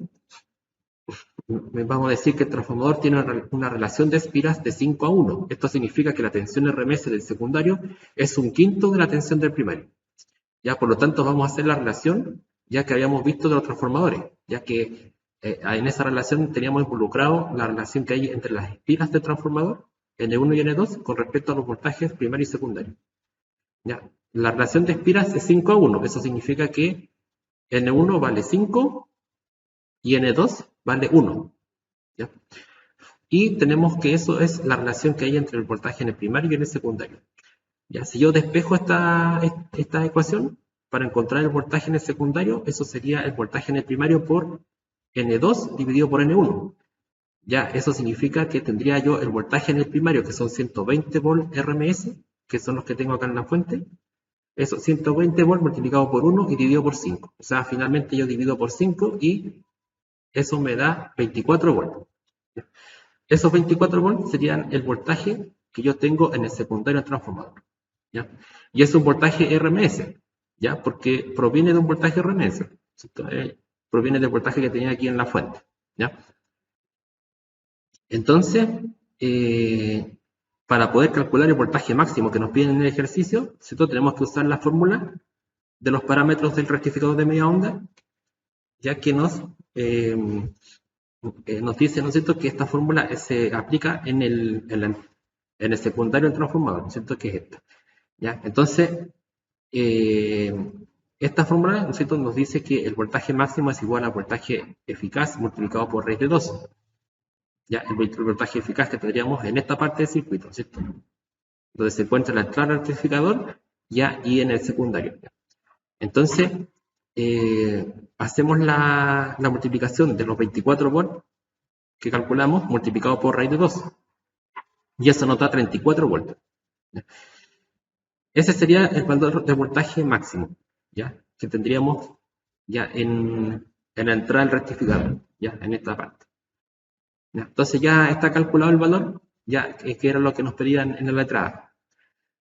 vamos a decir que el transformador tiene una relación de espiras de 5 a 1. Esto significa que la tensión RMS del secundario es un quinto de la tensión del primario. Ya, por lo tanto, vamos a hacer la relación ya que habíamos visto de los transformadores, ya que en esa relación teníamos involucrado la relación que hay entre las espiras del transformador, N1 y N2, con respecto a los voltajes primario y secundario. Ya, la relación de espiras es 5 a 1. Eso significa que N1 vale 5 y N2 vale 1. ¿Ya? Y tenemos que eso es la relación que hay entre el voltaje en el primario y en el secundario. ¿Ya? Si yo despejo esta ecuación para encontrar el voltaje en el secundario, eso sería el voltaje en el primario por N2 dividido por N1. Ya, eso significa que tendría yo el voltaje en el primario, que son 120 volt RMS, que son los que tengo acá en la fuente. Eso, 120 volt multiplicado por 1 y dividido por 5. O sea, finalmente yo divido por 5 y eso me da 24 volts. Esos 24 volts serían el voltaje que yo tengo en el secundario transformador. ¿Ya? Y es un voltaje RMS, ¿ya? Porque proviene de un voltaje RMS. Proviene del voltaje que tenía aquí en la fuente. ¿Ya? Entonces, para poder calcular el voltaje máximo que nos piden en el ejercicio, ¿cierto? Tenemos que usar la fórmula de los parámetros del rectificador de media onda, ya que nos dice, ¿no es cierto?, que esta fórmula se aplica en el secundario del transformador, ¿no es cierto?, que es esta. ¿Ya? Entonces, esta fórmula, ¿no es cierto?, nos dice que el voltaje máximo es igual al voltaje eficaz multiplicado por raíz de 2. ¿Ya? El voltaje eficaz que tendríamos en esta parte del circuito, ¿cierto?, donde se encuentra la entrada del rectificador, ya, y en el secundario. ¿Ya? Entonces, hacemos la multiplicación de los 24 volts que calculamos multiplicado por raíz de 2. Y eso nos da 34 volts. Ese sería el valor de voltaje máximo, ¿ya? Que tendríamos ya en la entrada del rectificador, ya en esta parte. ¿Ya? Entonces ya está calculado el valor, ya que era lo que nos pedían en la letra A.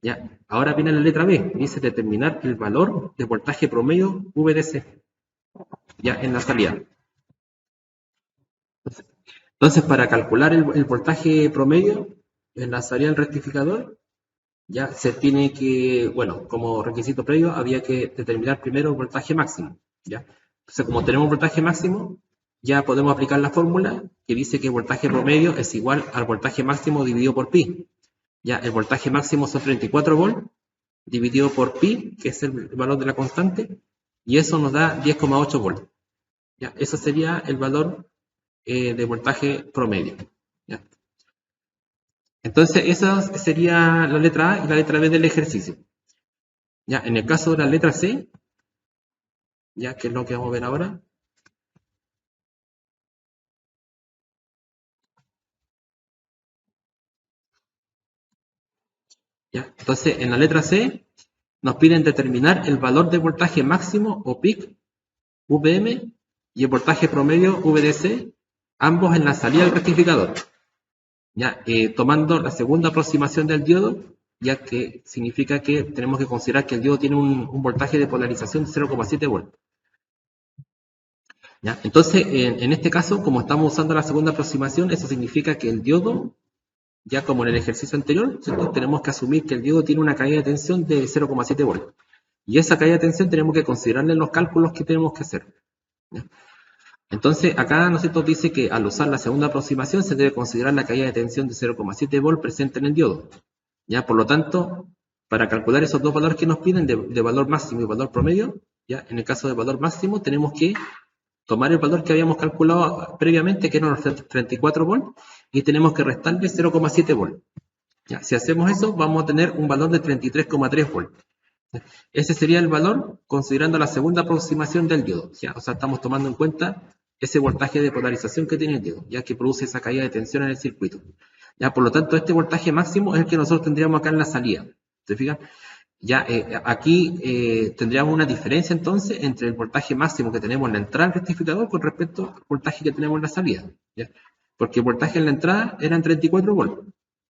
¿Ya? Ahora viene la letra B, dice determinar el valor de voltaje promedio VDC, ya en la salida. Entonces, para calcular el voltaje promedio en la salida del rectificador, ya se tiene que, bueno, como requisito previo, había que determinar primero el voltaje máximo, ¿ya? Entonces, como tenemos voltaje máximo, ya podemos aplicar la fórmula que dice que el voltaje promedio es igual al voltaje máximo dividido por pi. Ya, el voltaje máximo son 34 volts, dividido por pi, que es el valor de la constante, y eso nos da 10,8 volts. Ya, eso sería el valor de voltaje promedio. ¿Ya? Entonces, esa sería la letra A y la letra B del ejercicio. Ya, en el caso de la letra C, ya que es lo que vamos a ver ahora. ¿Ya? Entonces, en la letra C nos piden determinar el valor de voltaje máximo o peak, VM, y el voltaje promedio, VDC, ambos en la salida del rectificador. ¿Ya? Tomando la segunda aproximación del diodo, ya que significa que tenemos que considerar que el diodo tiene un voltaje de polarización de 0,7 volts. ¿Ya? Entonces, en este caso, como estamos usando la segunda aproximación, eso significa que el diodo, ya como en el ejercicio anterior, ¿cierto? Tenemos que asumir que el diodo tiene una caída de tensión de 0,7 volts. Y esa caída de tensión tenemos que considerarla en los cálculos que tenemos que hacer. ¿Ya? Entonces, acá nosotros dice que al usar la segunda aproximación se debe considerar la caída de tensión de 0,7 volts presente en el diodo. ¿Ya? Por lo tanto, para calcular esos dos valores que nos piden de valor máximo y valor promedio, ¿ya? En el caso de valor máximo tenemos que tomar el valor que habíamos calculado previamente, que eran los 34 volts, y tenemos que restarle 0,7 volts. ¿Ya? Si hacemos eso, vamos a tener un valor de 33,3 volts. Ese sería el valor considerando la segunda aproximación del diodo. ¿Ya? O sea, estamos tomando en cuenta ese voltaje de polarización que tiene el diodo, ya que produce esa caída de tensión en el circuito. ¿Ya? Por lo tanto, este voltaje máximo es el que nosotros tendríamos acá en la salida. ¿Se fijan? Ya aquí tendríamos una diferencia entonces entre el voltaje máximo que tenemos en la entrada del rectificador con respecto al voltaje que tenemos en la salida. ¿Ya? Porque el voltaje en la entrada eran 34 volts.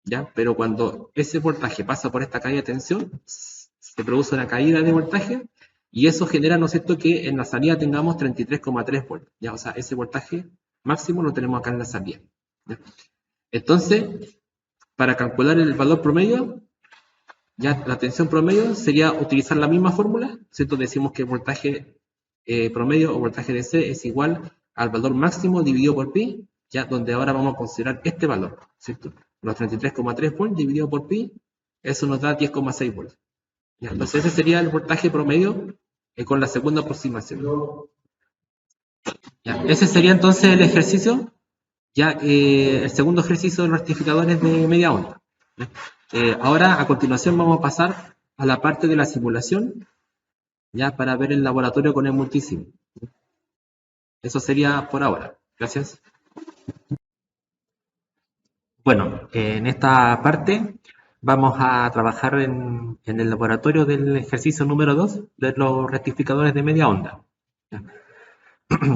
¿Ya? Pero cuando ese voltaje pasa por esta caída de tensión, se produce una caída de voltaje y eso genera, ¿no es cierto?, que en la salida tengamos 33,3 volts. ¿Ya? O sea, ese voltaje máximo lo tenemos acá en la salida. ¿Ya? Entonces, para calcular el valor promedio, ya la tensión promedio sería utilizar la misma fórmula, ¿cierto? Decimos que el voltaje promedio o voltaje DC es igual al valor máximo dividido por pi, ya donde ahora vamos a considerar este valor, ¿cierto? Los 33,3 volts dividido por pi, eso nos da 10,6 volts. Ya, entonces ese sería el voltaje promedio con la segunda aproximación. Ya, ese sería entonces el ejercicio, ya el segundo ejercicio de los rectificadores de media onda. Ahora, a continuación, vamos a pasar a la parte de la simulación, ya para ver el laboratorio con el multísimo. Eso sería por ahora. Gracias. Bueno, en esta parte vamos a trabajar en el laboratorio del ejercicio número 2 de los rectificadores de media onda.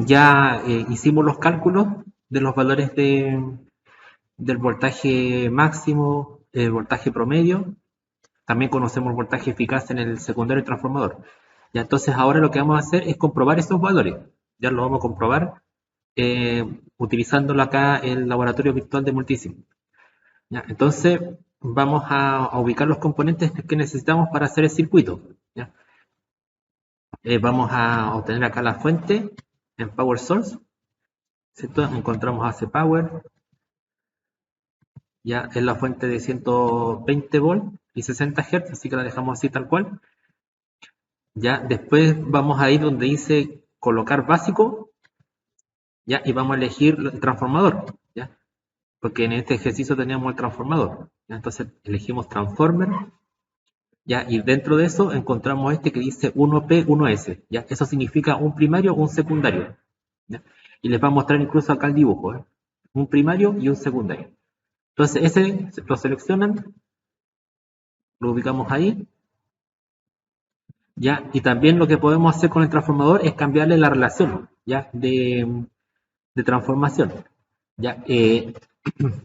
Ya hicimos los cálculos de los valores del voltaje máximo, el voltaje promedio. También conocemos el voltaje eficaz en el secundario transformador. Ya, entonces ahora lo que vamos a hacer es comprobar esos valores. Ya lo vamos a comprobar utilizándolo acá el laboratorio virtual de multísimo. Ya, entonces vamos a ubicar los componentes que necesitamos para hacer el circuito. ¿Ya? Vamos a obtener acá la fuente en Power Source. ¿Cierto? Encontramos AC Power. Ya es la fuente de 120 volts y 60 Hz, así que la dejamos así tal cual. Ya después vamos a ir donde dice colocar básico, ya, y vamos a elegir el transformador, ya, porque en este ejercicio teníamos el transformador. ¿Ya? Entonces elegimos transformer, ¿ya? Y dentro de eso encontramos este que dice 1P, 1S, ¿ya? Eso significa un primario, un secundario, ¿ya? Y les va a mostrar incluso acá el dibujo, ¿eh? Un primario y un secundario. Entonces ese lo seleccionan, lo ubicamos ahí, ¿ya? Y también lo que podemos hacer con el transformador es cambiarle la relación, ¿ya? De transformación, ¿ya?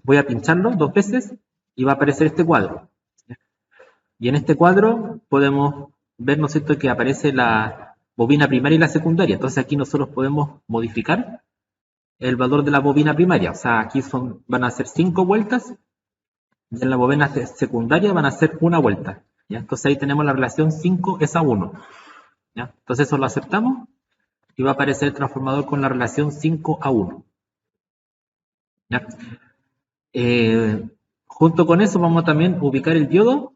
Voy a pincharlo 2 veces y va a aparecer este cuadro, ¿ya? Y en este cuadro podemos ver, ¿no es cierto?, que aparece la bobina primaria y la secundaria. Entonces aquí nosotros podemos modificar el valor de la bobina primaria. O sea, aquí van a ser 5 vueltas y en la bobina secundaria van a ser 1 vuelta, ¿ya? Entonces ahí tenemos la relación 5:1, ¿ya? Entonces eso lo aceptamos y va a aparecer el transformador con la relación 5:1, ¿ya? Junto con eso vamos a también ubicar el diodo,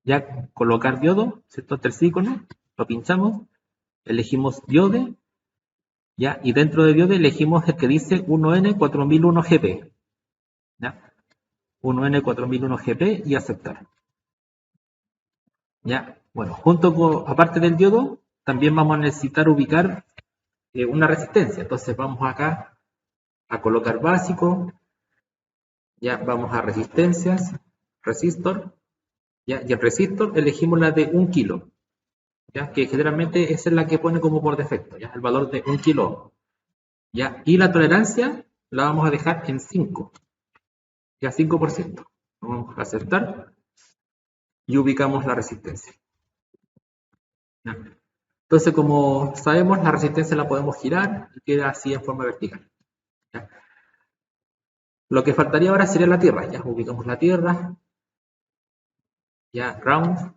ya colocar diodo, ¿cierto? Este es el icono, lo pinchamos, elegimos diode, ya, y dentro de diode elegimos el que dice 1N4001GP, ¿ya? 1N4001GP y aceptar. ¿Ya? Bueno, aparte del diodo, también vamos a necesitar ubicar una resistencia. Entonces vamos acá a colocar básico, ya vamos a resistencias, resistor, ¿ya? Y el resistor elegimos la de 1 kilo, ¿ya? Que generalmente esa es la que pone como por defecto, ¿ya? El valor de 1 kilo, ¿ya? Y la tolerancia la vamos a dejar en 5, ya 5%. Vamos a aceptar y ubicamos la resistencia, ¿ya? Entonces, como sabemos, la resistencia la podemos girar y queda así en forma vertical, ¿ya? Lo que faltaría ahora sería la tierra. Ya ubicamos la tierra, ya ground,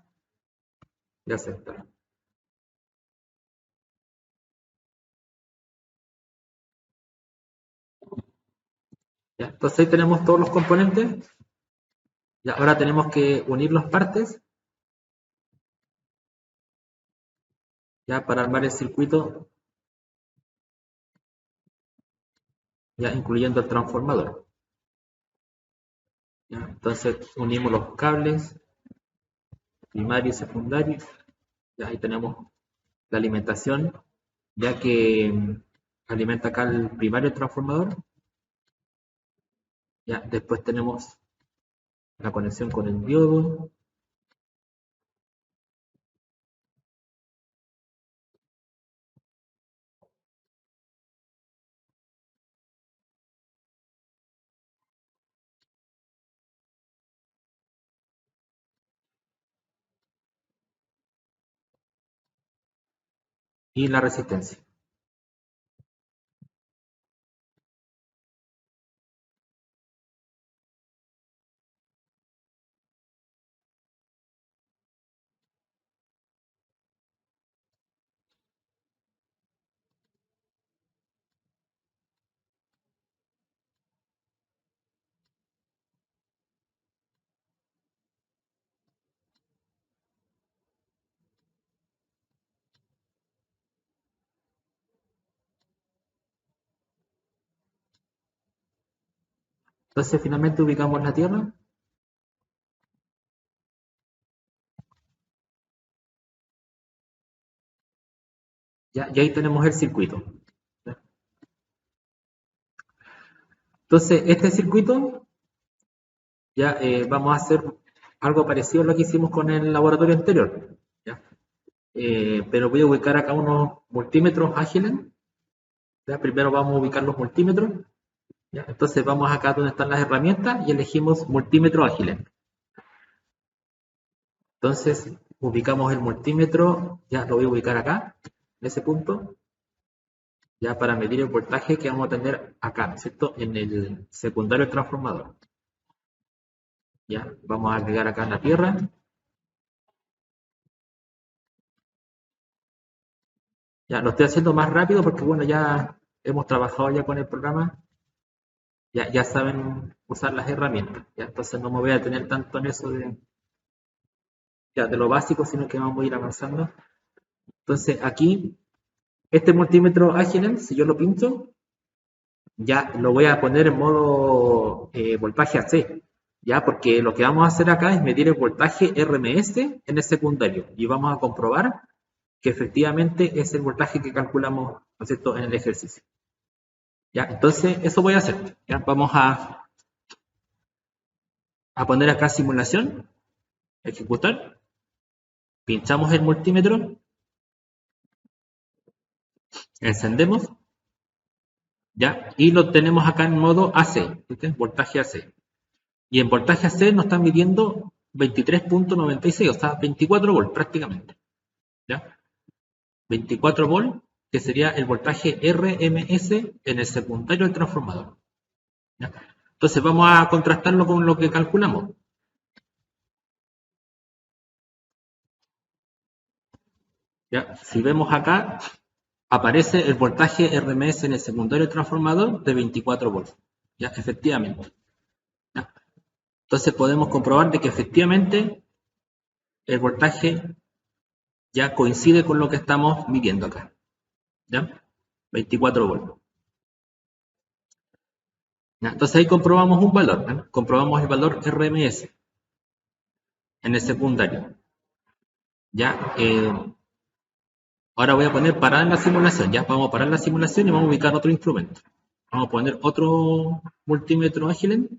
ya aceptar. ¿Ya? Entonces ahí tenemos todos los componentes. Ya, ahora tenemos que unir las partes, ya, para armar el circuito, ya incluyendo el transformador. ¿Ya? Entonces unimos los cables primario y secundario. Ya, ahí tenemos la alimentación, ya que alimenta acá el primario transformador. Ya, después tenemos la conexión con el diodo. Y la resistencia. Entonces finalmente ubicamos la tierra. Ya, y ahí tenemos el circuito. Entonces, este circuito, ya vamos a hacer algo parecido a lo que hicimos con el laboratorio anterior. ¿Ya? Pero voy a ubicar acá unos multímetros ágiles. ¿Ya? Primero vamos a ubicar los multímetros. ¿Ya? Entonces vamos acá donde están las herramientas y elegimos multímetro ágiles. Entonces ubicamos el multímetro, ya lo voy a ubicar acá, en ese punto, ya para medir el voltaje que vamos a tener acá, ¿cierto? En el secundario transformador. Ya, vamos a agregar acá en la tierra. Ya, lo estoy haciendo más rápido porque, bueno, ya hemos trabajado ya con el programa. Ya saben usar las herramientas. Ya, entonces no me voy a detener tanto en eso de lo básico, sino que vamos a ir avanzando. Entonces, aquí, este multímetro ágil, si yo lo pincho, ya lo voy a poner en modo voltaje AC. ya, porque lo que vamos a hacer acá es medir el voltaje RMS en el secundario y vamos a comprobar que efectivamente es el voltaje que calculamos, ¿no es cierto?, en el ejercicio. Ya, entonces eso voy a hacer. Ya, vamos a poner acá simulación, ejecutar, pinchamos el multímetro, encendemos, ya, y lo tenemos acá en modo AC, ¿viste? Voltaje AC. Y en voltaje AC nos están midiendo 23.96, o sea, 24 volts prácticamente. ¿Ya? 24 volts, que sería el voltaje RMS en el secundario del transformador. ¿Ya? Entonces vamos a contrastarlo con lo que calculamos. ¿Ya? Si vemos acá, aparece el voltaje RMS en el secundario del transformador de 24 volts. ¿Ya? Efectivamente. ¿Ya? Entonces podemos comprobar de que efectivamente el voltaje ya coincide con lo que estamos midiendo acá. ¿Ya? 24 volts. ¿Ya? Entonces ahí comprobamos un valor. ¿Ya? Comprobamos el valor RMS en el secundario. ¿Ya? Ahora voy a poner parar la simulación. Ya vamos a parar la simulación y vamos a ubicar otro instrumento. Vamos a poner otro multímetro Agilent.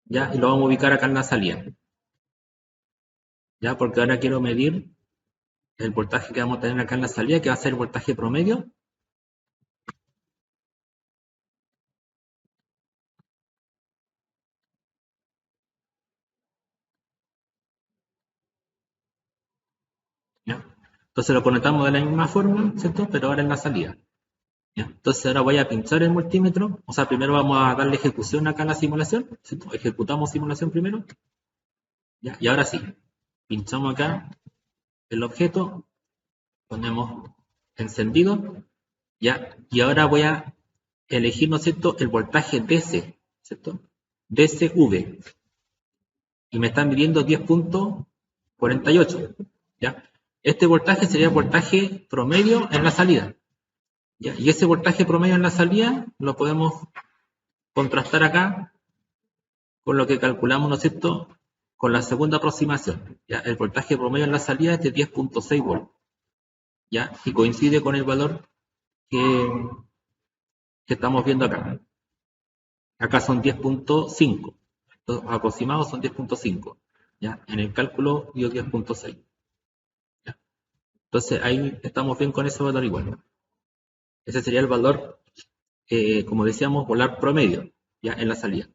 ¿Ya? Y lo vamos a ubicar acá en la salida. ¿Ya? Porque ahora quiero medir el voltaje que vamos a tener acá en la salida, que va a ser el voltaje promedio. ¿Ya? Entonces lo conectamos de la misma forma, ¿cierto? Pero ahora en la salida. ¿Ya? Entonces ahora voy a pinchar el multímetro. O sea, primero vamos a darle ejecución acá en la simulación, ¿cierto? Ejecutamos simulación primero. ¿Ya? Y ahora sí, pinchamos acá el objeto, ponemos encendido, ¿ya? Y ahora voy a elegir, ¿no es cierto?, el voltaje DC, ¿cierto? DCV. Y me están midiendo 10.48, ¿ya? Este voltaje sería el voltaje promedio en la salida. ¿Ya? Y ese voltaje promedio en la salida lo podemos contrastar acá con lo que calculamos, ¿no es cierto?, con la segunda aproximación. ¿Ya? El voltaje promedio en la salida es de 10.6 volts. ¿Ya? Y coincide con el valor que estamos viendo acá. Acá son 10.5. Aproximados son 10.5. ¿Ya? En el cálculo dio 10.6. Entonces ahí estamos bien con ese valor igual. Ese sería el valor, como decíamos, volar promedio, ya en la salida.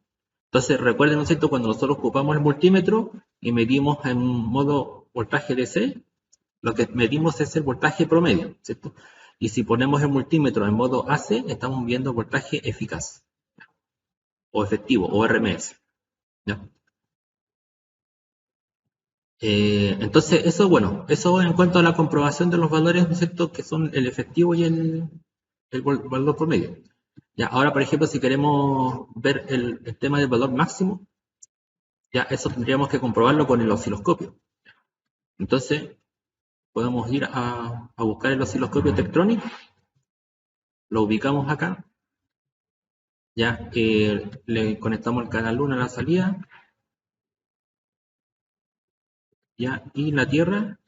Entonces recuerden, ¿no es cierto?, cuando nosotros ocupamos el multímetro y medimos en modo voltaje DC, lo que medimos es el voltaje promedio, ¿cierto? Y si ponemos el multímetro en modo AC, estamos viendo voltaje eficaz, o efectivo, o RMS. ¿Ya? Entonces, eso, bueno, eso en cuanto a la comprobación de los valores, ¿no es cierto?, que son el efectivo y el valor promedio. Ya, ahora, por ejemplo, si queremos ver el tema del valor máximo, ya eso tendríamos que comprobarlo con el osciloscopio. Entonces, podemos ir a buscar el osciloscopio Tektronix, lo ubicamos acá, ya le conectamos el canal 1 a la salida, ya, y la Tierra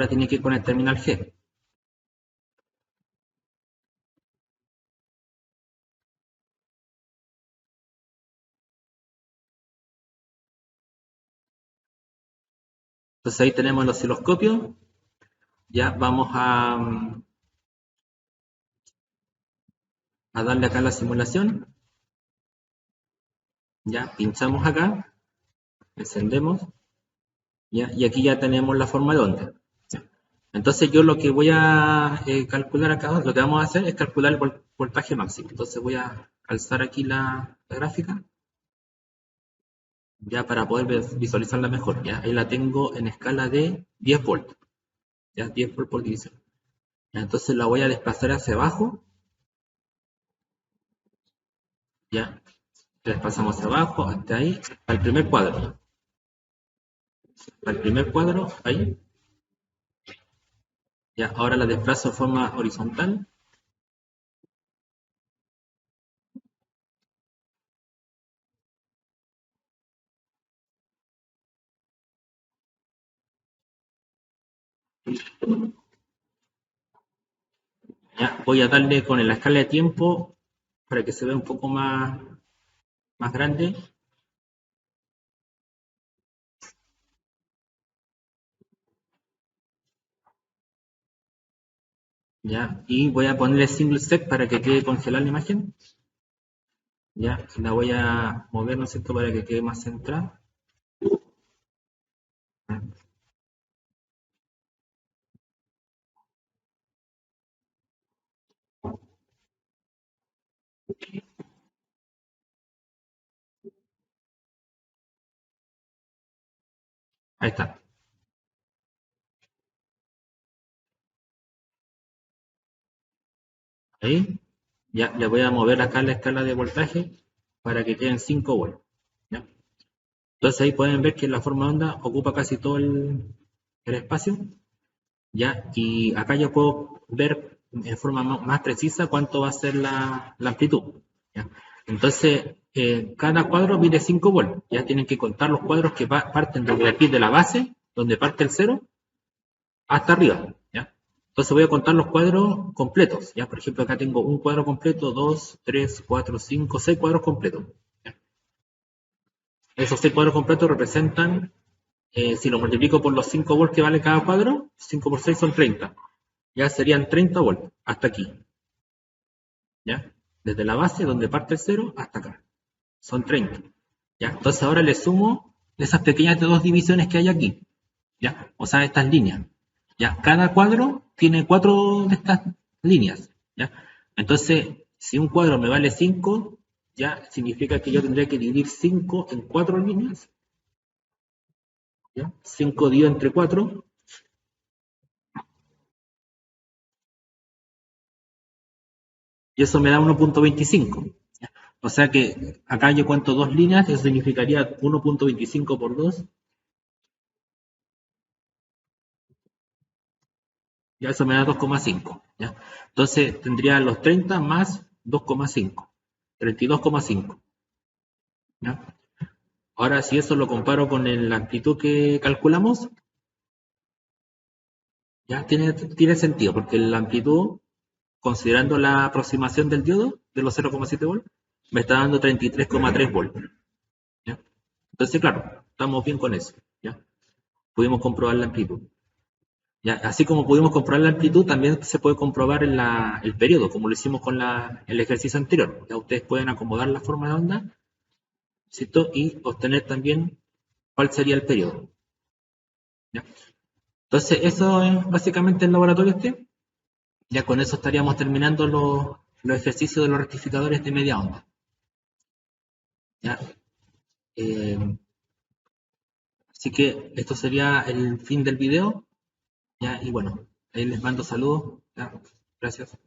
tiene que ir con el terminal G. Entonces ahí tenemos el osciloscopio, ya vamos a darle acá la simulación, ya pinchamos acá, encendemos, ya, y aquí ya tenemos la forma de onda. Entonces yo lo que voy a calcular acá, lo que vamos a hacer es calcular el voltaje máximo. Entonces voy a alzar aquí la gráfica, ya para poder visualizarla mejor. Ya ahí la tengo en escala de 10 volts, ya 10 volts por división. Ya, entonces la voy a desplazar hacia abajo, ya desplazamos hacia abajo hasta ahí, al primer cuadro. Al primer cuadro, ahí. Ya, ahora la desplazo de forma horizontal. Ya, voy a darle con la escala de tiempo para que se vea un poco más grande. Ya, y voy a ponerle single set para que quede congelada la imagen. Ya, y la voy a mover, ¿no es cierto?, para que quede más centrada. Ahí está. Ahí. Ya, le voy a mover acá la escala de voltaje para que queden 5 volts. ¿Ya? Entonces ahí pueden ver que la forma de onda ocupa casi todo el espacio. ¿Ya? Y acá yo puedo ver en forma más precisa cuánto va a ser la amplitud. ¿Ya? Entonces, cada cuadro mide 5 volts. Ya tienen que contar los cuadros que parten desde aquí de la base, donde parte el cero, hasta arriba. ¿Ya? Entonces voy a contar los cuadros completos. ¿Ya? Por ejemplo, acá tengo un cuadro completo, 2, 3, 4, 5, 6 cuadros completos. ¿Ya? Esos 6 cuadros completos representan, si lo multiplico por los 5 volts que vale cada cuadro, 5 por 6 son 30. Ya serían 30 volts hasta aquí. ¿Ya? Desde la base donde parte el cero hasta acá. Son 30. ¿Ya? Entonces ahora le sumo esas pequeñas de dos divisiones que hay aquí. ¿Ya? O sea, estas líneas. ¿Ya? Cada cuadro tiene 4 de estas líneas. ¿Ya? Entonces, si un cuadro me vale 5, ya significa que yo tendría que dividir 5 en 4 líneas. ¿Ya? 5 dividido entre 4. Y eso me da 1.25. O sea que acá yo cuento dos líneas, eso significaría 1.25 por 2. Ya eso me da 2,5. ¿Ya? Entonces tendría los 30 más 2,5. 32,5. ¿Ya? Ahora, si eso lo comparo con la amplitud que calculamos, ya tiene sentido, porque la amplitud, considerando la aproximación del diodo de los 0,7 volts, me está dando 33,3 volts. ¿Ya? Entonces, claro, estamos bien con eso. ¿Ya? Pudimos comprobar la amplitud. ¿Ya? Así como pudimos comprobar la amplitud, también se puede comprobar el periodo, como lo hicimos con el ejercicio anterior. Ya ustedes pueden acomodar la forma de onda, ¿cierto? Y obtener también cuál sería el periodo. ¿Ya? Entonces, eso es básicamente el laboratorio este. Ya con eso estaríamos terminando los ejercicios de los rectificadores de media onda. ¿Ya? Eh, Así que esto sería el fin del video. ¿Ya? Y bueno, ahí les mando saludos. ¿Ya? Gracias.